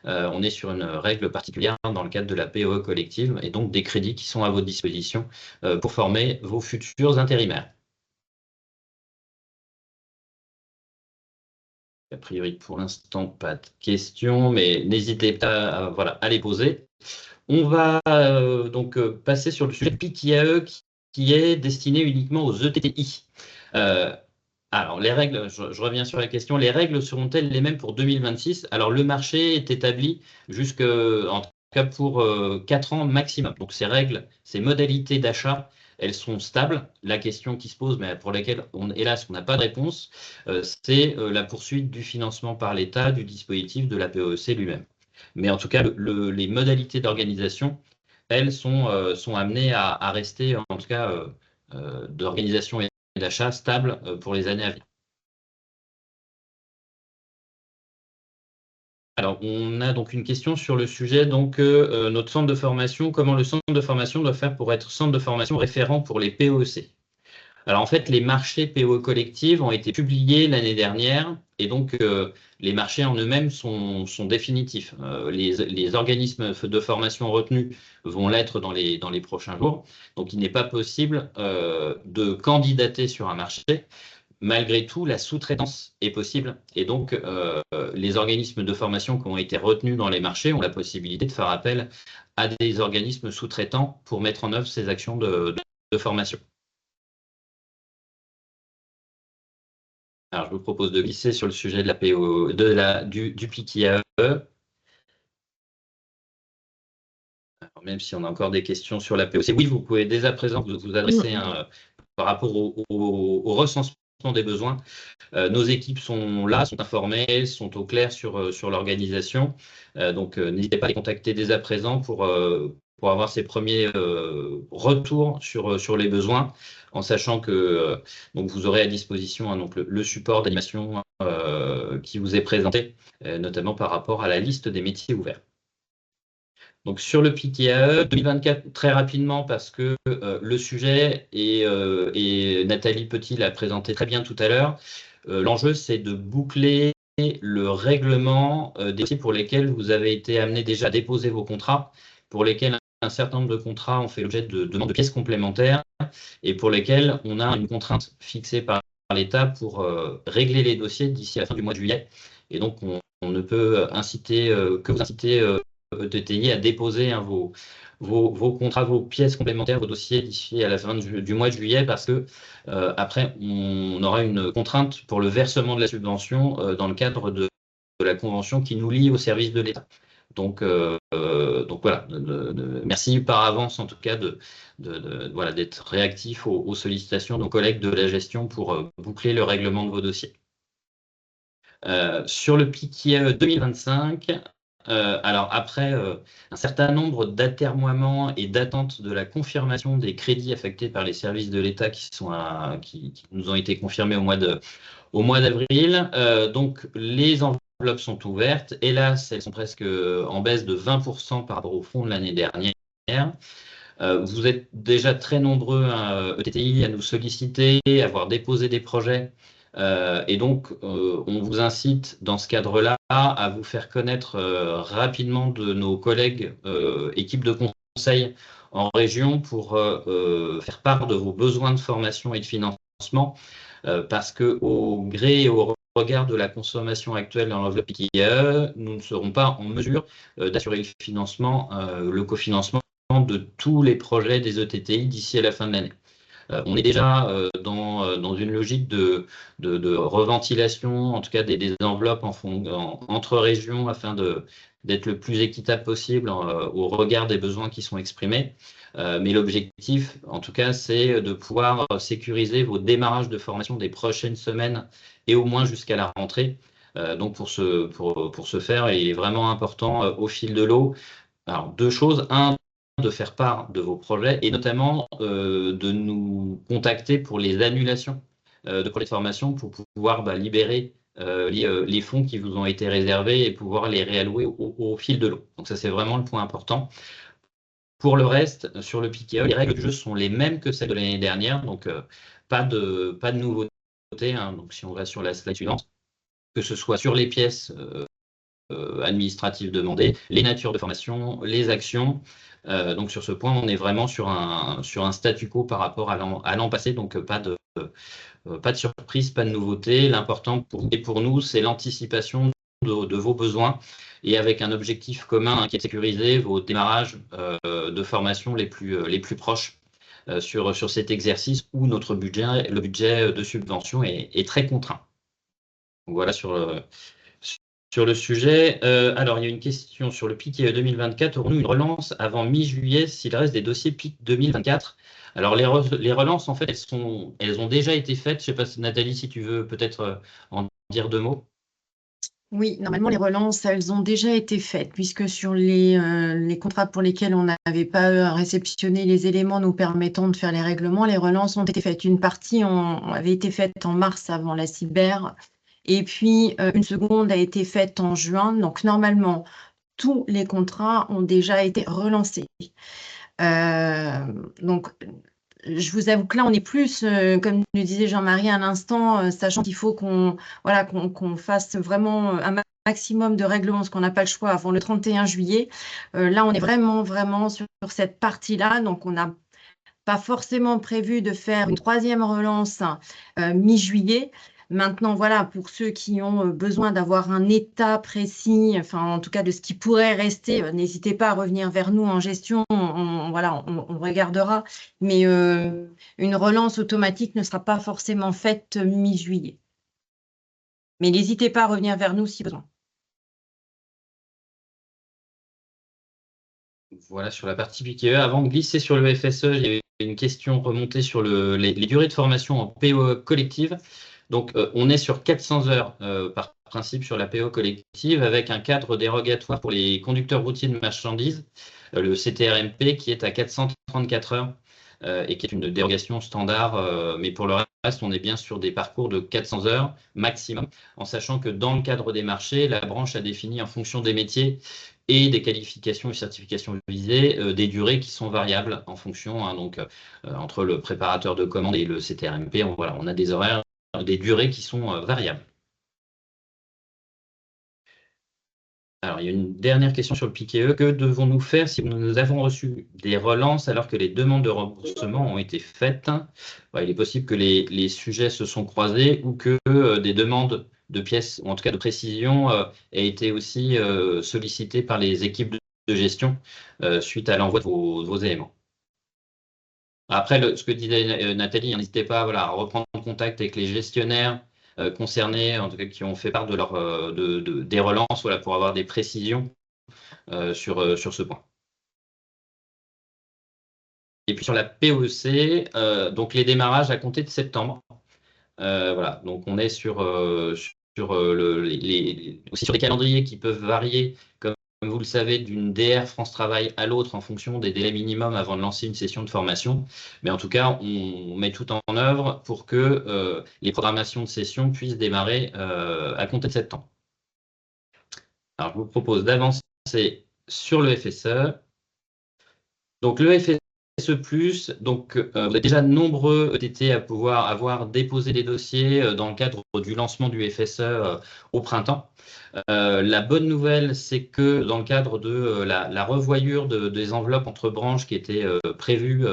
On est sur une règle particulière dans le cadre de la POE collective, et donc des crédits qui sont à votre disposition pour former vos futurs intérimaires. A priori, pour l'instant, pas de questions, mais n'hésitez pas à les poser. On va donc passer sur le sujet de PIC-IAE qui est destiné uniquement aux ETTI. Alors, les règles, je reviens sur la question, les règles seront-elles les mêmes pour 2026? Alors, le marché est établi en tout cas pour 4 ans maximum. Donc, ces règles, ces modalités d'achat, elles sont stables. La question qui se pose, mais pour laquelle, hélas, on n'a pas de réponse, c'est la poursuite du financement par l'État du dispositif de la POEC lui-même. Mais en tout cas, les modalités d'organisation, elles sont amenées à rester, en tout cas, d'organisation et d'achat stables pour les années à venir. Alors, on a donc une question sur le sujet, donc notre centre de formation, comment le centre de formation doit faire pour être centre de formation référent pour les POEC? Alors en fait, les marchés POE collectifs ont été publiés l'année dernière, et donc les marchés en eux-mêmes sont définitifs. Les organismes de formation retenus vont l'être dans les prochains jours. Donc il n'est pas possible de candidater sur un marché. Malgré tout, la sous-traitance est possible, et donc les organismes de formation qui ont été retenus dans les marchés ont la possibilité de faire appel à des organismes sous-traitants pour mettre en œuvre ces actions de formation. Alors, je vous propose de glisser sur le sujet de la PO, du PIC-IAE. même si on a encore des questions sur la POC. Oui, vous pouvez dès à présent vous adresser par rapport au recensement des besoins. Nos équipes sont là, sont informées, sont au clair sur l'organisation. Donc, n'hésitez pas à les contacter dès à présent pour avoir ces premiers retours sur les besoins, en sachant que donc vous aurez à disposition donc le support d'animation qui vous est présenté, notamment par rapport à la liste des métiers ouverts. Donc sur le PIC-IAE 2024, très rapidement, parce que le sujet, et Nathalie Petit l'a présenté très bien tout à l'heure, l'enjeu, c'est de boucler le règlement des dossiers pour lesquels vous avez été amené déjà à déposer vos contrats, pour lesquels un certain nombre de contrats ont fait l'objet de demandes de pièces complémentaires et pour lesquels on a une contrainte fixée par l'État pour régler les dossiers d'ici à la fin du mois de juillet. Et donc, on ne peut que vous inciter ETTI à déposer vos contrats, vos pièces complémentaires, vos dossiers d'ici à la fin du mois de juillet, parce que après, on aura une contrainte pour le versement de la subvention dans le cadre de la convention qui nous lie au service de l'État. Donc voilà, merci par avance en tout cas voilà, d'être réactif aux sollicitations de nos collègues de la gestion pour boucler le règlement de vos dossiers. Sur le PIC-IAE 2025, alors après un certain nombre d'atermoiements et d'attentes de la confirmation des crédits affectés par les services de l'État qui nous ont été confirmés au mois d'avril, donc les enveloppes sont ouvertes. Hélas, elles sont presque en baisse de 20% par rapport au fond de l'année dernière. Vous êtes déjà très nombreux, ETTI, à nous solliciter, à avoir déposé des projets. Et donc, on vous incite dans ce cadre-là à vous faire connaître rapidement de nos collègues équipes de conseil en région pour faire part de vos besoins de formation et de financement, parce qu'au gré et au regard de la consommation actuelle dans l'enveloppe PIC-IAE, nous ne serons pas en mesure d'assurer le financement, le cofinancement de tous les projets des ETTI d'ici à la fin de l'année. On est déjà dans une logique de reventilation, en tout cas des enveloppes entre régions, afin d'être le plus équitable possible au regard des besoins qui sont exprimés. Mais l'objectif, en tout cas, c'est de pouvoir sécuriser vos démarrages de formation des prochaines semaines et au moins jusqu'à la rentrée. Donc pour ce faire, il est vraiment important au fil de l'eau. Alors, deux choses. Un, de faire part de vos projets et notamment de nous contacter pour les annulations de projets de formation pour pouvoir libérer les fonds qui vous ont été réservés et pouvoir les réallouer au fil de l'eau. Donc ça, c'est vraiment le point important. Pour le reste, sur le PIC-IAE, les règles du jeu sont les mêmes que celles de l'année dernière, donc pas de nouveauté. Donc si on va sur la slide suivante, que ce soit sur les pièces administratives demandées, les natures de formation, les actions. Donc sur ce point, on est vraiment sur un statu quo par rapport à l'an passé, donc pas de surprise, pas de nouveauté. L'important pour nous, c'est l'anticipation de vos besoins et avec un objectif commun qui est de sécuriser vos démarrages de formation les plus proches sur cet exercice où le budget de subvention est très contraint. Donc voilà sur le sujet. Alors, il y a une question sur le PIC 2024. Aurons-nous une relance avant mi-juillet s'il reste des dossiers PIC 2024? Alors, les relances, en fait, elles ont déjà été faites. Je ne sais pas, Nathalie, si tu veux peut-être en dire deux mots. Oui, normalement, les relances, elles ont déjà été faites, puisque sur les contrats pour lesquels on n'avait pas réceptionné les éléments nous permettant de faire les règlements, les relances ont été faites. Une partie avait été faite en mars avant la cyber, et puis une seconde a été faite en juin. Donc, normalement, tous les contrats ont déjà été relancés. Donc, je vous avoue que là, on est plus, comme le disait Jean-Marie à l'instant, sachant qu'il faut qu'on fasse vraiment un maximum de règlements, parce qu'on n'a pas le choix avant le 31 juillet. Là, on est vraiment sur cette partie-là. Donc, on n'a pas forcément prévu de faire une troisième relance mi-juillet. Maintenant, voilà, pour ceux qui ont besoin d'avoir un état précis, enfin, en tout cas, de ce qui pourrait rester, n'hésitez pas à revenir vers nous en gestion. On regardera. Mais une relance automatique ne sera pas forcément faite mi-juillet. Mais n'hésitez pas à revenir vers nous si besoin. Voilà sur la partie PKE. Avant de glisser sur le FSE, j'ai une question remontée sur les durées de formation en PO collective. Donc, on est sur 400 heures par principe sur la PO collective avec un cadre dérogatoire pour les conducteurs routiers de marchandises, le CTRMP, qui est à 434 heures et qui est une dérogation standard. Mais pour le reste, on est bien sur des parcours de 400 heures maximum, en sachant que dans le cadre des marchés, la branche a défini en fonction des métiers et des qualifications et certifications visées, des durées qui sont variables en fonction, hein, donc entre le préparateur de commande et le CTRMP, on a des horaires, des durées qui sont variables. Alors, il y a une dernière question sur le PKE. Que devons-nous faire si nous avons reçu des relances alors que les demandes de remboursement ont été faites? Il est possible que les sujets se sont croisés ou que des demandes de pièces, ou en tout cas de précision, aient été aussi sollicitées par les équipes de gestion suite à l'envoi de vos éléments. Après, ce que disait Nathalie, n'hésitez pas à reprendre contact avec les gestionnaires concernés, en tout cas qui ont fait part de des relances, pour avoir des précisions sur ce point. Et puis sur la POC, donc les démarrages à compter de septembre. Donc on est aussi sur des calendriers qui peuvent varier, comme vous le savez, d'une DR France Travail à l'autre en fonction des délais minimums avant de lancer une session de formation. Mais en tout cas, on met tout en œuvre pour que les programmations de session puissent démarrer à compter de septembre. Alors, je vous propose d'avancer sur le FSE. Donc, le FSE+, donc, vous êtes déjà nombreux TT à pouvoir avoir déposé des dossiers dans le cadre du lancement du FSE au printemps. La bonne nouvelle, c'est que dans le cadre de la revoyure des enveloppes entre branches qui était prévue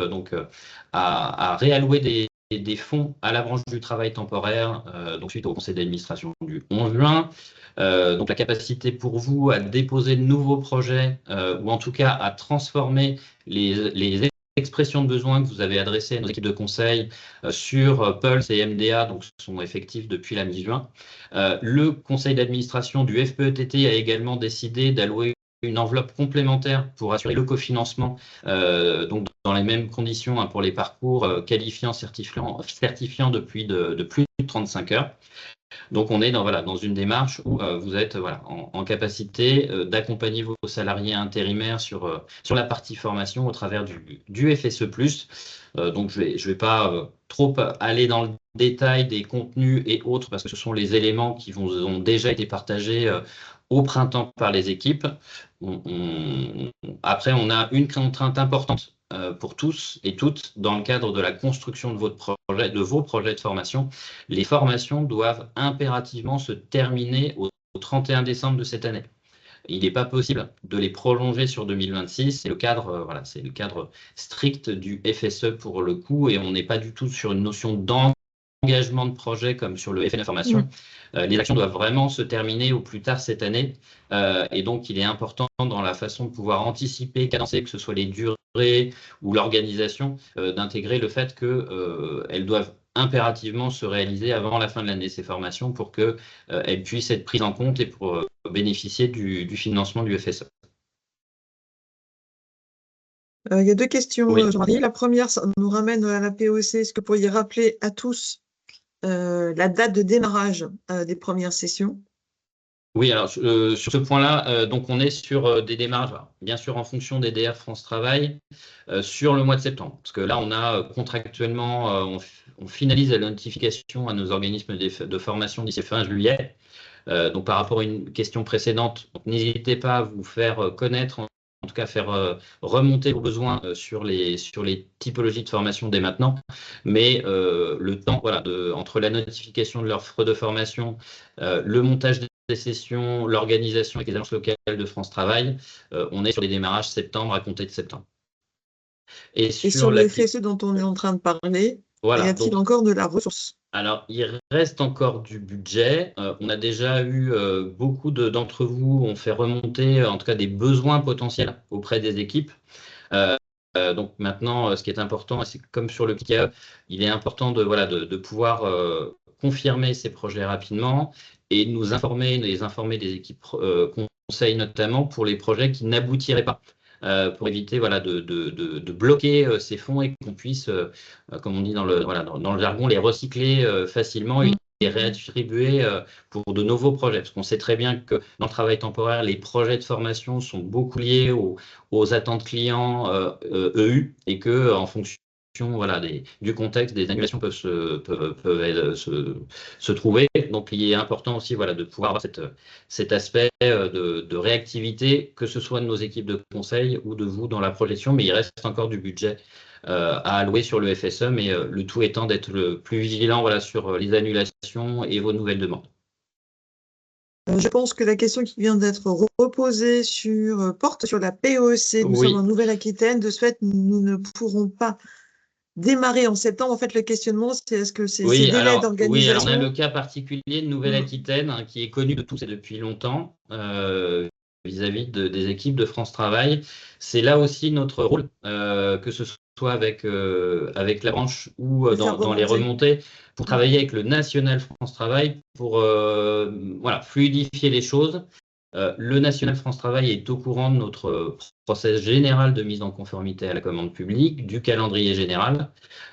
à réallouer des fonds à la branche du travail temporaire, donc suite au conseil d'administration du 11 juin. Donc la capacité pour vous à déposer de nouveaux projets ou en tout cas à transformer les expressions de besoins que vous avez adressées à nos équipes de conseil sur Pulse et MDA, donc sont effectifs depuis la mi-juin. Le conseil d'administration du FPETT a également décidé d'allouer une enveloppe complémentaire pour assurer le cofinancement, donc dans les mêmes conditions pour les parcours qualifiants, certifiants de plus de 35 heures. Donc, on est dans une démarche où vous êtes en capacité d'accompagner vos salariés intérimaires sur la partie formation au travers du FSE+. Donc, je vais pas trop aller dans le détail des contenus et autres parce que ce sont les éléments qui ont déjà été partagés au printemps par les équipes. Après, on a une contrainte importante pour tous et toutes dans le cadre de la construction de vos projets de formation. Les formations doivent impérativement se terminer au 31 décembre de cette année. Il n'est pas possible de les prolonger sur 2026. C'est le cadre, c'est le cadre strict du FSE pour le coup, et on n'est pas du tout sur une notion d'engagement de projet comme sur le FNE formation. Les actions doivent vraiment se terminer au plus tard cette année, et donc il est important dans la façon de pouvoir anticiper, cadencer, que ce soit les durées ou l'organisation, d'intégrer le fait qu'elles doivent impérativement se réaliser avant la fin de l'année, ces formations, pour qu'elles puissent être prises en compte et pour bénéficier du financement du FSE. Il y a deux questions, Oui. Jean-Marie. La première, ça nous ramène à la POC. Est-ce que vous pourriez rappeler à tous la date de démarrage des premières sessions? Oui, alors sur ce point-là, donc on est sur des démarches, bien sûr en fonction des DR France Travail, sur le mois de septembre. Parce que là, on a contractuellement, on finalise la notification à nos organismes de formation d'ici fin juillet. Donc par rapport à une question précédente, n'hésitez pas à vous faire connaître, en tout cas faire remonter vos besoins sur les typologies de formation dès maintenant. Mais le temps entre la notification de l'offre de formation, le montage des sessions, l'organisation avec les agences locales de France Travail, on est sur des démarrages septembre à compter de septembre. Et sur le FSE dont on est en train de parler, y a-t-il encore de la ressource? Alors, il reste encore du budget. On a déjà eu beaucoup d'entre vous ont fait remonter, en tout cas, des besoins potentiels auprès des équipes. Donc maintenant, ce qui est important, c'est comme sur le PKE, il est important de pouvoir confirmer ces projets rapidement et les informer des équipes conseils notamment pour les projets qui n'aboutiraient pas. pour éviter voilà, de bloquer ces fonds et qu'on puisse, comme on dit dans le jargon, les recycler facilement et les réattribuer pour de nouveaux projets. Parce qu'on sait très bien que dans le travail temporaire, les projets de formation sont beaucoup liés aux attentes clients EU et que en fonction voilà, du contexte, des annulations peuvent se trouver. Donc, il est important aussi voilà, de pouvoir avoir cet aspect de réactivité, que ce soit de nos équipes de conseil ou de vous dans la projection, mais il reste encore du budget à allouer sur le FSE, mais le tout étant d'être le plus vigilant voilà, sur les annulations et vos nouvelles demandes. Je pense que la question qui vient d'être reposée porte sur la PEC. Nous sommes en Nouvelle-Aquitaine. De ce fait, nous ne pourrons pas démarrer en septembre. En fait, le questionnement, c'est est-ce que ces délais d'organisation… Oui, alors on a le cas particulier de Nouvelle-Aquitaine hein, qui est connu de tous et depuis longtemps vis-à-vis des équipes de France Travail. C'est là aussi notre rôle, que ce soit avec la branche ou dans les remontées, pour travailler avec le National France Travail pour voilà, fluidifier les choses. Le National France Travail est au courant de notre process général de mise en conformité à la commande publique, du calendrier général.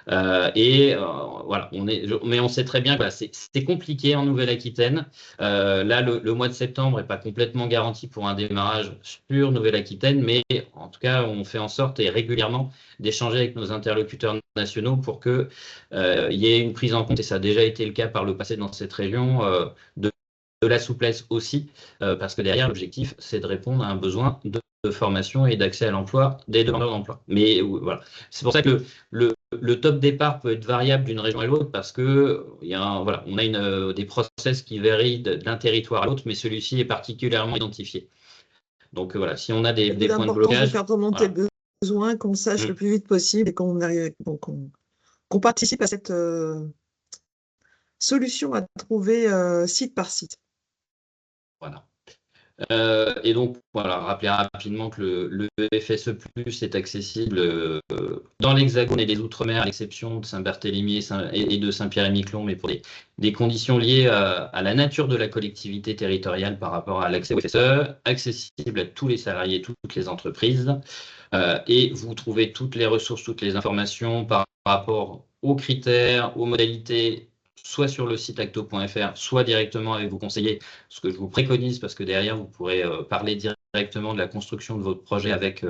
Voilà, mais on sait très bien que c'est compliqué en Nouvelle-Aquitaine. Là, le mois de septembre n'est pas complètement garanti pour un démarrage sur Nouvelle-Aquitaine, mais en tout cas, on fait en sorte et régulièrement d'échanger avec nos interlocuteurs nationaux pour qu'il y ait une prise en compte, et ça a déjà été le cas par le passé dans cette région, de la souplesse aussi, parce que derrière, l'objectif, c'est de répondre à un besoin de formation et d'accès à l'emploi des demandeurs d'emploi. Mais voilà, c'est pour ça que le top départ peut être variable d'une région à l'autre, parce que voilà, on a des process qui varient d'un territoire à l'autre, mais celui-ci est particulièrement identifié. Donc voilà, si on a des points de blocage… de faire remonter le besoin, qu'on sache le plus vite possible et qu'on participe à cette solution à trouver site par site. Voilà. Et donc, voilà, rappeler rapidement que le FSE+ est accessible dans l'Hexagone et les Outre-mer, à l'exception de Saint-Barthélemy et de Saint-Pierre-et-Miquelon, mais pour des conditions liées à la nature de la collectivité territoriale par rapport à l'accès au FSE, accessible à tous les salariés, toutes les entreprises. Et vous trouvez toutes les ressources, toutes les informations par rapport aux critères, aux modalités, soit sur le site acto.fr, soit directement avec vos conseillers, ce que je vous préconise, parce que derrière, vous pourrez parler directement de la construction de votre projet avec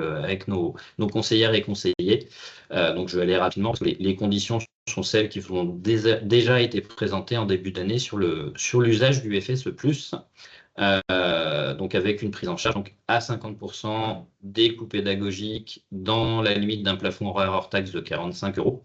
nos conseillères et conseillers. Donc, je vais aller rapidement, parce que les conditions sont celles qui vous ont déjà été présentées en début d'année sur l'usage du FSE+. Donc avec une prise en charge donc à 50% des coûts pédagogiques dans la limite d'un plafond horaire hors taxe de 45 €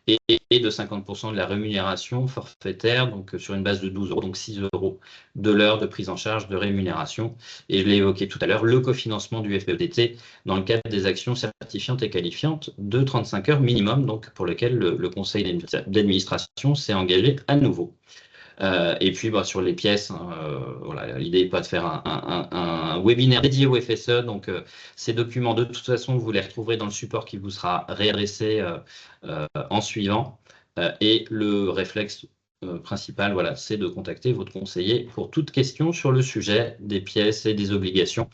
et de 50% de la rémunération forfaitaire, donc sur une base de 12 €, donc 6 € de l'heure de prise en charge de rémunération. Et je l'ai évoqué tout à l'heure, le cofinancement du FPEDT dans le cadre des actions certifiantes et qualifiantes de 35 heures minimum, donc pour lequel le conseil d'administration s'est engagé à nouveau. Et puis sur les pièces, voilà, l'idée n'est pas de faire un webinaire dédié au FSE, donc ces documents de toute façon vous les retrouverez dans le support qui vous sera réadressé en suivant, et le réflexe principal, voilà, c'est de contacter votre conseiller pour toute question sur le sujet des pièces et des obligations,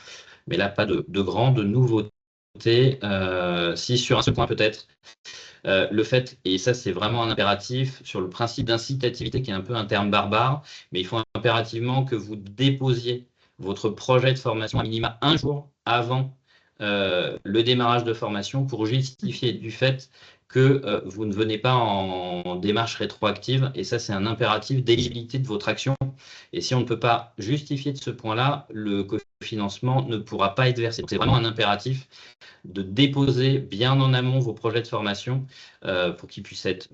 mais là pas de grande nouveauté. Si sur un seul point peut-être, le fait, et ça c'est vraiment un impératif, sur le principe d'incitativité qui est un peu un terme barbare, mais il faut impérativement que vous déposiez votre projet de formation à minima un jour avant le démarrage de formation pour justifier du fait que vous ne venez pas en démarche rétroactive, et ça c'est un impératif d'éligibilité de votre action, et si on ne peut pas justifier de ce point-là, le cofinancement ne pourra pas être versé. C'est vraiment un impératif de déposer bien en amont vos projets de formation pour qu'ils puissent être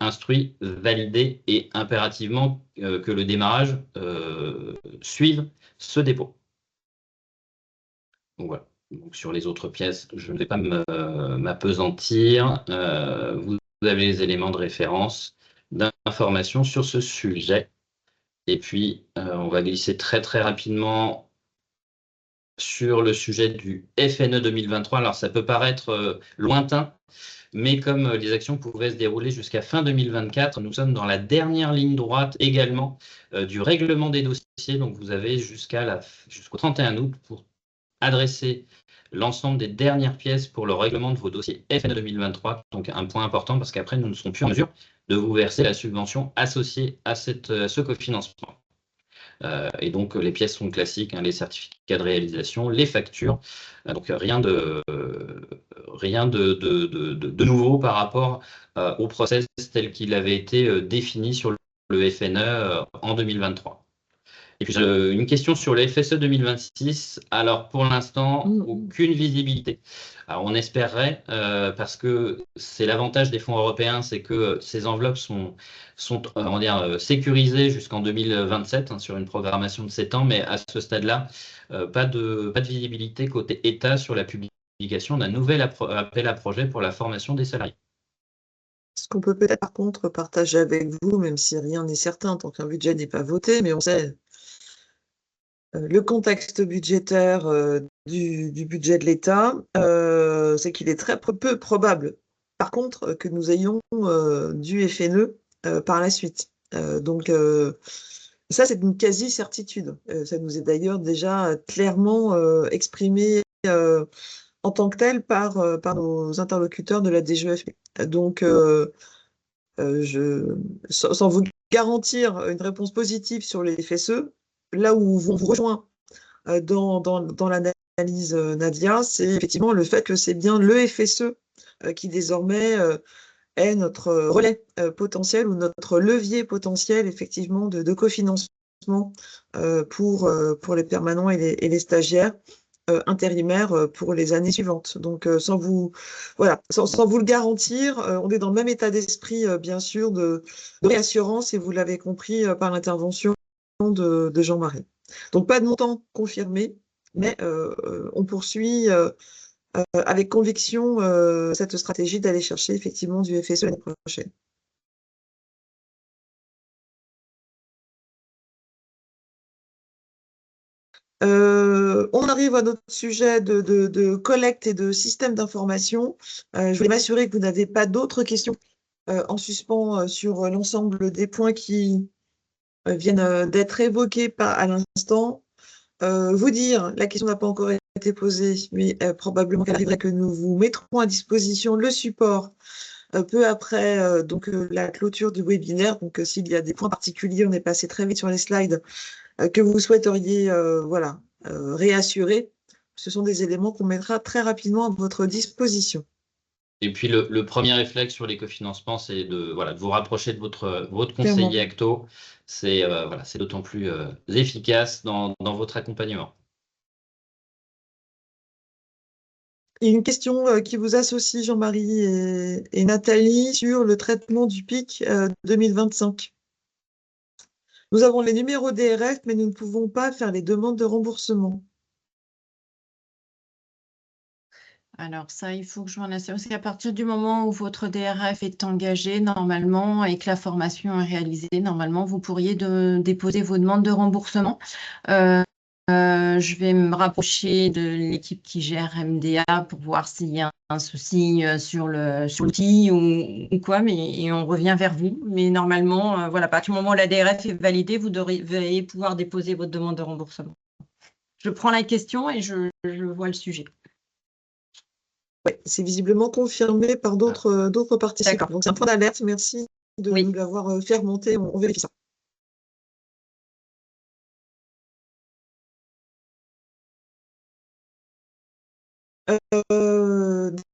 instruits, validés et impérativement que le démarrage suive ce dépôt. Donc voilà. Donc, sur les autres pièces, je ne vais pas m'appesantir. Vous avez les éléments de référence d'information sur ce sujet. Et puis, on va glisser très très rapidement sur le sujet du FNE 2023. Alors, ça peut paraître lointain, mais comme les actions pouvaient se dérouler jusqu'à fin 2024, nous sommes dans la dernière ligne droite également du règlement des dossiers. Donc, vous avez jusqu'au 31 août pour adresser l'ensemble des dernières pièces pour le règlement de vos dossiers FNE 2023. Donc un point important parce qu'après, nous ne serons plus en mesure de vous verser la subvention associée à ce cofinancement. Et donc, les pièces sont classiques, hein, les certificats de réalisation, les factures. Donc, rien de nouveau par rapport au process tel qu'il avait été défini sur le FNE en 2023. Et puis, une question sur le FSE 2026. Alors, pour l'instant, aucune visibilité. Alors, on espérerait, parce que c'est l'avantage des fonds européens, c'est que ces enveloppes sont on va dire, sécurisées jusqu'en 2027 hein, sur une programmation de 7 ans, mais à ce stade-là, pas de visibilité côté État sur la publication d'un nouvel appel à projet pour la formation des salariés. Ce qu'on peut peut-être par contre partager avec vous, même si rien n'est certain tant qu'un budget n'est pas voté, mais on sait le contexte budgétaire du budget de l'État, c'est qu'il est très peu probable, par contre, que nous ayons du FNE par la suite. Donc, ça, c'est une quasi-certitude. Ça nous est d'ailleurs déjà clairement exprimé en tant que tel par nos interlocuteurs de la DGEFP. Donc, sans vous garantir une réponse positive sur les FSE, là où on vous rejoint dans l'analyse Nadia, c'est effectivement le fait que c'est bien le FSE qui désormais est notre relais potentiel ou notre levier potentiel effectivement de cofinancement pour les permanents et les stagiaires intérimaires pour les années suivantes. Donc sans vous le garantir, on est dans le même état d'esprit bien sûr de réassurance et vous l'avez compris par l'intervention de Jean-Marie. Donc pas de montant confirmé, mais on poursuit avec conviction cette stratégie d'aller chercher effectivement du FSE l'année prochaine. On arrive à notre sujet de collecte et de système d'information. Je voulais m'assurer que vous n'avez pas d'autres questions en suspens sur l'ensemble des points qui viennent d'être évoqués à l'instant. Vous dire, la question n'a pas encore été posée, mais probablement qu'elle arriverait, que nous vous mettrons à disposition le support peu après la clôture du webinaire. Donc, s'il y a des points particuliers, on est passé très vite sur les slides, que vous souhaiteriez réassurer, ce sont des éléments qu'on mettra très rapidement à votre disposition. Et puis le premier réflexe sur les cofinancements, c'est de vous rapprocher de votre conseiller Acto. C'est d'autant plus efficace dans votre accompagnement. Il y a une question qui vous associe, Jean-Marie et Nathalie, sur le traitement du PIC 2025. Nous avons les numéros DRF, mais nous ne pouvons pas faire les demandes de remboursement. Alors ça, il faut que je m'en assure. Parce qu'à partir du moment où votre DRF est engagé, normalement, et que la formation est réalisée, normalement, vous pourriez déposer vos demandes de remboursement. Je vais me rapprocher de l'équipe qui gère MDA pour voir s'il y a un souci sur l'outil ou quoi, et on revient vers vous. Mais normalement, à partir du moment où la DRF est validée, vous devriez pouvoir déposer votre demande de remboursement. Je prends la question et je vois le sujet. Oui, c'est visiblement confirmé par d'autres participants. Donc c'est un point d'alerte. Merci de nous l'avoir fait remonter. On vérifie ça.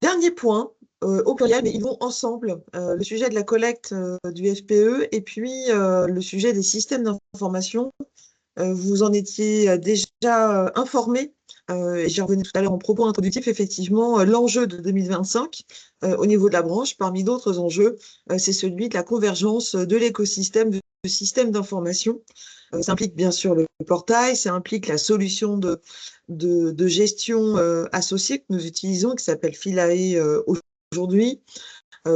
Dernier point, au pluriel, mais ils vont ensemble, le sujet de la collecte du FPE et puis le sujet des systèmes d'information. Vous en étiez déjà informé, et j'y revenais tout à l'heure en propos introductif, effectivement, l'enjeu de 2025 au niveau de la branche, parmi d'autres enjeux, c'est celui de la convergence de l'écosystème de systèmes d'information. Ça implique bien sûr le portail, ça implique la solution de gestion associée que nous utilisons, qui s'appelle Philae aujourd'hui.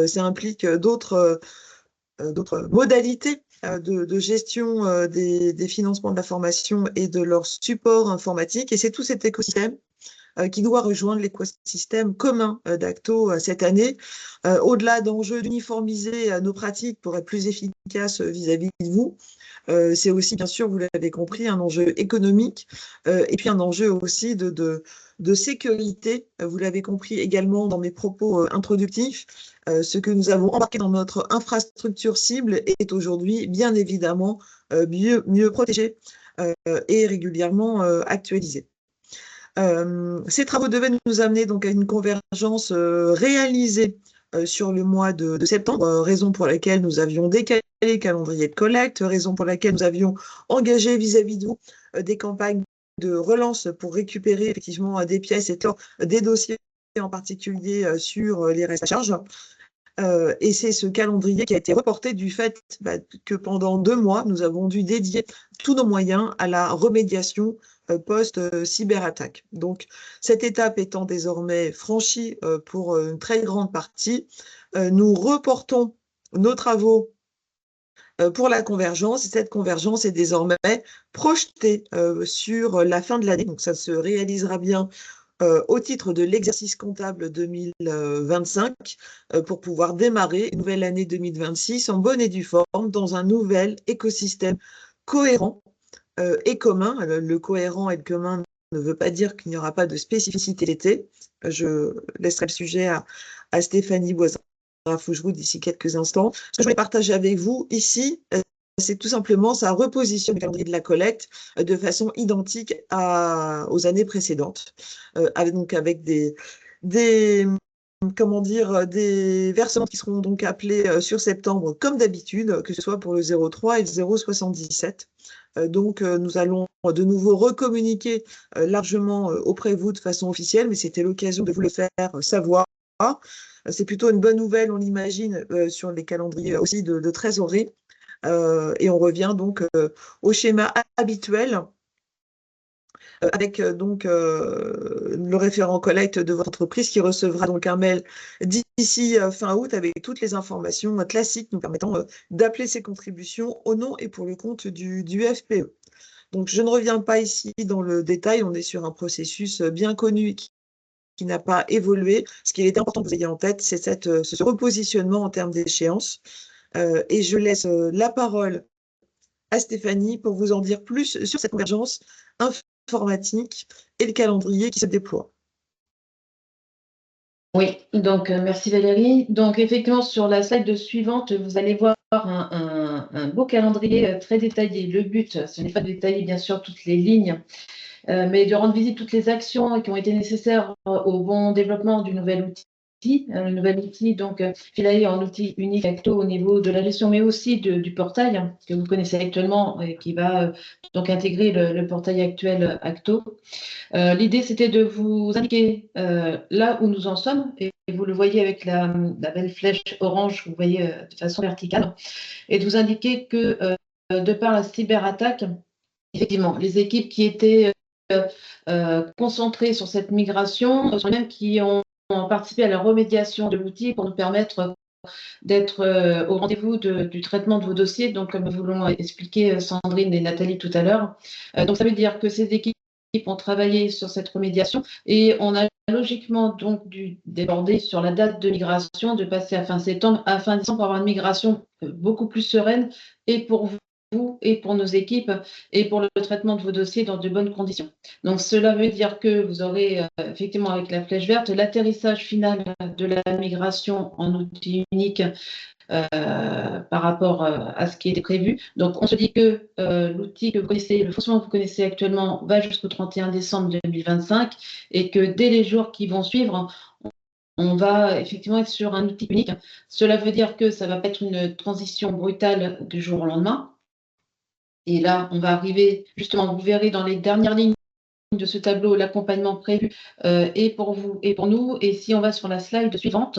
Ça implique d'autres modalités de gestion des financements de la formation et de leur support informatique. Et c'est tout cet écosystème qui doit rejoindre l'écosystème commun d'Acto cette année. Au-delà d'enjeux d'uniformiser nos pratiques pour être plus efficaces vis-à-vis de vous, c'est aussi, bien sûr, vous l'avez compris, un enjeu économique et puis un enjeu aussi de sécurité. Vous l'avez compris également dans mes propos introductifs. Ce que nous avons embarqué dans notre infrastructure cible est aujourd'hui, bien évidemment, mieux protégé et régulièrement actualisé. Ces travaux devaient nous amener donc à une convergence réalisée sur le mois de septembre, raison pour laquelle nous avions décalé le calendrier de collecte, raison pour laquelle nous avions engagé vis-à-vis de vous des campagnes de relance pour récupérer effectivement des pièces et des dossiers en particulier sur les restes à charge. Et c'est ce calendrier qui a été reporté du fait que pendant 2 mois, nous avons dû dédier tous nos moyens à la remédiation post-cyberattaque. Donc, cette étape étant désormais franchie pour une très grande partie, nous reportons nos travaux pour la convergence. Et cette convergence est désormais projetée sur la fin de l'année. Donc, ça se réalisera bien au titre de l'exercice comptable 2025 pour pouvoir démarrer une nouvelle année 2026 en bonne et due forme dans un nouvel écosystème cohérent et commun. Le cohérent et le commun ne veut pas dire qu'il n'y aura pas de spécificité. Je laisserai le sujet à Stéphanie Boisard-Fougeroux d'ici quelques instants. Ce que je voulais partager avec vous ici, c'est tout simplement, ça repositionne le calendrier de la collecte de façon identique aux années précédentes, avec des versements qui seront donc appelés sur septembre comme d'habitude, que ce soit pour le 03 et le 077. Donc, nous allons de nouveau recommuniquer largement auprès de vous de façon officielle, mais c'était l'occasion de vous le faire savoir. C'est plutôt une bonne nouvelle, on l'imagine, sur les calendriers aussi de trésorerie. Et on revient donc au schéma habituel avec le référent collecte de votre entreprise qui recevra donc un mail d'ici fin août avec toutes les informations classiques nous permettant d'appeler ses contributions au nom et pour le compte du FPE. Donc, je ne reviens pas ici dans le détail, on est sur un processus bien connu qui n'a pas évolué. Ce qu'il est important que vous ayez en tête, c'est ce repositionnement en termes d'échéance. Et je laisse la parole à Stéphanie pour vous en dire plus sur cette convergence informatique et le calendrier qui se déploie. Oui, donc merci Valérie. Donc effectivement, sur la slide suivante, vous allez voir un beau calendrier très détaillé. Le but, ce n'est pas de détailler bien sûr toutes les lignes, mais de rendre visible toutes les actions qui ont été nécessaires au bon développement du nouvel outil. Un nouvel outil, donc filialé en outil unique Acto au niveau de la gestion, mais aussi du portail que vous connaissez actuellement et qui va donc intégrer le portail actuel Acto. L'idée, c'était de vous indiquer là où nous en sommes, et vous le voyez avec la belle flèche orange, vous voyez de façon verticale, et de vous indiquer que de par la cyberattaque, effectivement, les équipes qui étaient concentrées sur cette migration sont les mêmes qui ont participé à la remédiation de l'outil pour nous permettre d'être au rendez-vous du traitement de vos dossiers, donc comme vous l'ont expliqué Sandrine et Nathalie tout à l'heure. Donc ça veut dire que ces équipes ont travaillé sur cette remédiation et on a logiquement donc dû déborder sur la date de migration, de passer à fin septembre, à fin décembre pour avoir une migration beaucoup plus sereine et pour vous et pour nos équipes et pour le traitement de vos dossiers dans de bonnes conditions. Donc cela veut dire que vous aurez effectivement avec la flèche verte l'atterrissage final de la migration en outil unique par rapport à ce qui était prévu. Donc, on se dit que l'outil que vous connaissez, le fonctionnement que vous connaissez actuellement va jusqu'au 31 décembre 2025 et que dès les jours qui vont suivre, on va effectivement être sur un outil unique. Cela veut dire que ça ne va pas être une transition brutale du jour au lendemain. Et là, on va arriver, justement, vous verrez dans les dernières lignes de ce tableau l'accompagnement prévu et pour vous et pour nous. Et si on va sur la slide suivante,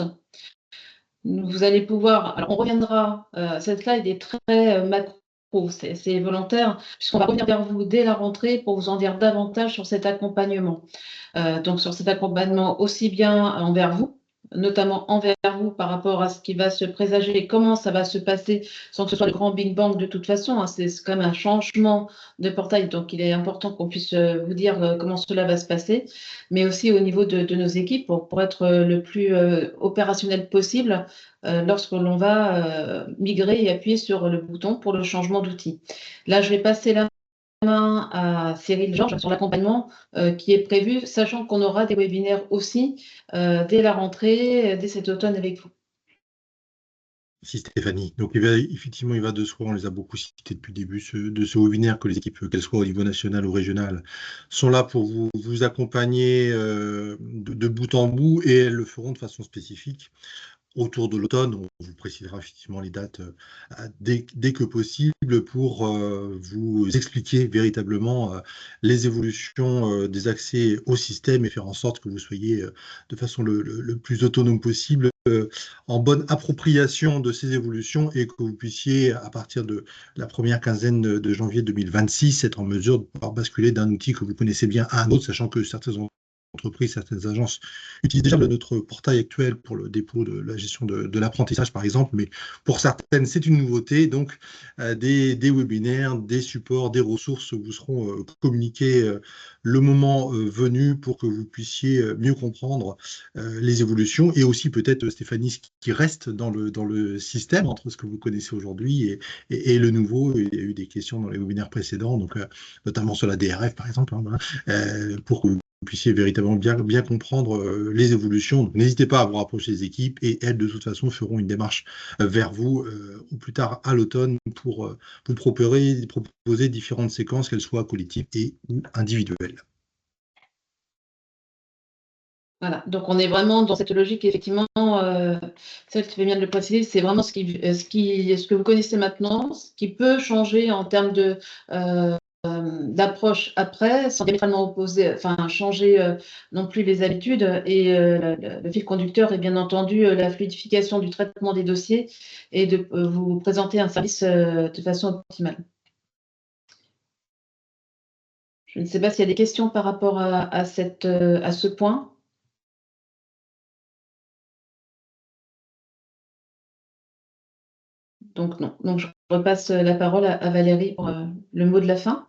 vous allez pouvoir, alors on reviendra, cette slide est très macro, c'est volontaire, puisqu'on va revenir vers vous dès la rentrée pour vous en dire davantage sur cet accompagnement. Donc sur cet accompagnement aussi bien envers vous, notamment envers vous par rapport à ce qui va se présager et comment ça va se passer sans que ce soit le grand Big Bang de toute façon, hein. C'est quand même un changement de portail, donc il est important qu'on puisse vous dire comment cela va se passer, mais aussi au niveau de nos équipes pour être le plus opérationnel possible lorsque l'on va migrer et appuyer sur le bouton pour le changement d'outil. Là, je vais passer la main à Cyril Georges sur l'accompagnement qui est prévu, sachant qu'on aura des webinaires aussi dès la rentrée, dès cet automne avec vous. Merci Stéphanie. Donc effectivement, il va de soi, on les a beaucoup cités depuis le début de ce webinaire, que les équipes, qu'elles soient au niveau national ou régional, sont là pour vous accompagner de bout en bout, et elles le feront de façon spécifique. Autour de l'automne, on vous précisera effectivement les dates dès que possible pour vous expliquer véritablement les évolutions des accès au système et faire en sorte que vous soyez de façon le plus autonome possible, en bonne appropriation de ces évolutions, et que vous puissiez, à partir de la première quinzaine de janvier 2026, être en mesure de pouvoir basculer d'un outil que vous connaissez bien à un autre, sachant que certaines entreprises, certaines agences utilisent déjà notre portail actuel pour le dépôt de la gestion de l'apprentissage, par exemple, mais pour certaines, c'est une nouveauté. Donc, des webinaires, des supports, des ressources vous seront communiqués le moment venu pour que vous puissiez mieux comprendre les évolutions, et aussi peut-être, Stéphanie, ce qui reste dans le système entre ce que vous connaissez aujourd'hui et le nouveau. Il y a eu des questions dans les webinaires précédents, donc notamment sur la DRF, par exemple, hein, voilà, pour que vous puissiez véritablement bien comprendre les évolutions. Donc, n'hésitez pas à vous rapprocher des équipes, et elles, de toute façon, feront une démarche vers vous au plus tard à l'automne pour vous proposer différentes séquences, qu'elles soient collectives et ou individuelles. Voilà, donc on est vraiment dans cette logique, effectivement, celle qui fait bien de le préciser, c'est vraiment ce que vous connaissez maintenant, ce qui peut changer en termes d'approche après, sans diamétralement opposer, enfin changer non plus les habitudes. Et le fil conducteur est bien entendu la fluidification du traitement des dossiers et de vous présenter un service de façon optimale. Je ne sais pas s'il y a des questions par rapport à ce point. Donc non. Donc je repasse la parole à Valérie pour le mot de la fin.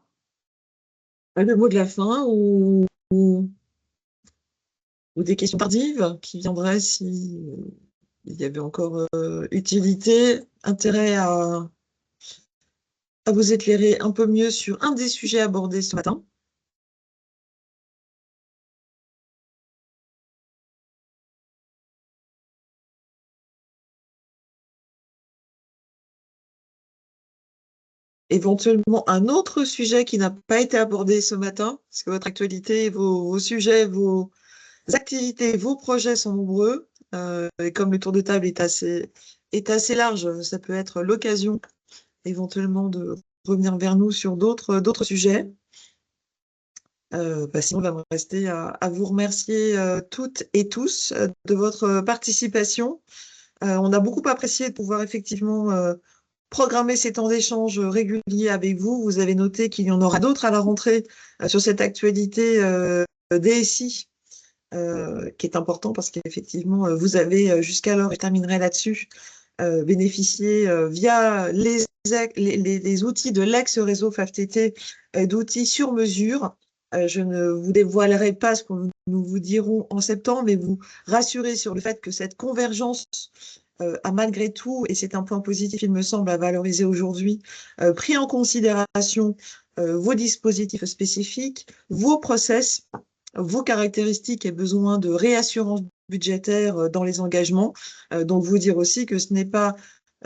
Le mot de la fin ou des questions tardives qui viendraient si il y avait encore utilité, intérêt à vous éclairer un peu mieux sur un des sujets abordés ce matin. Éventuellement un autre sujet qui n'a pas été abordé ce matin, parce que votre actualité, vos sujets, vos activités, vos projets sont nombreux, et comme le tour de table est assez large, ça peut être l'occasion éventuellement de revenir vers nous sur d'autres sujets. Sinon, il va me rester à vous remercier toutes et tous de votre participation. On a beaucoup apprécié de pouvoir effectivement programmer ces temps d'échange réguliers avec vous. Vous avez noté qu'il y en aura d'autres à la rentrée sur cette actualité DSI, qui est important parce qu'effectivement, vous avez jusqu'alors, je terminerai là-dessus, bénéficié via les outils de l'ex-réseau FAFTT d'outils sur mesure. Je ne vous dévoilerai pas ce que nous vous dirons en septembre, mais vous rassurer sur le fait que cette convergence a malgré tout, et c'est un point positif, il me semble, à valoriser aujourd'hui, pris en considération vos dispositifs spécifiques, vos process, vos caractéristiques et besoins de réassurance budgétaire dans les engagements. Donc, vous dire aussi que ce n'est pas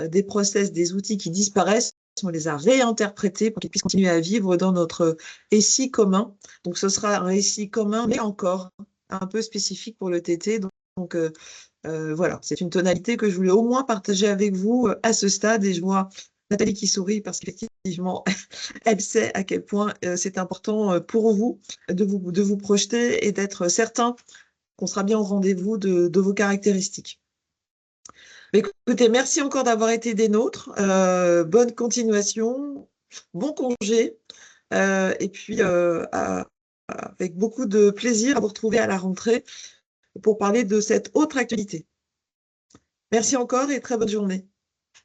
des process, des outils qui disparaissent, on les a réinterprétés pour qu'ils puissent continuer à vivre dans notre SI commun. Donc, ce sera un SI commun, mais encore un peu spécifique pour le TT. Donc voilà, c'est une tonalité que je voulais au moins partager avec vous à ce stade, et je vois Nathalie qui sourit parce qu'effectivement, elle sait à quel point c'est important pour vous de vous projeter et d'être certain qu'on sera bien au rendez-vous de vos caractéristiques. Mais écoutez, merci encore d'avoir été des nôtres. Bonne continuation, bon congé, et puis avec beaucoup de plaisir à vous retrouver à la rentrée pour parler de cette autre actualité. Merci encore et très bonne journée.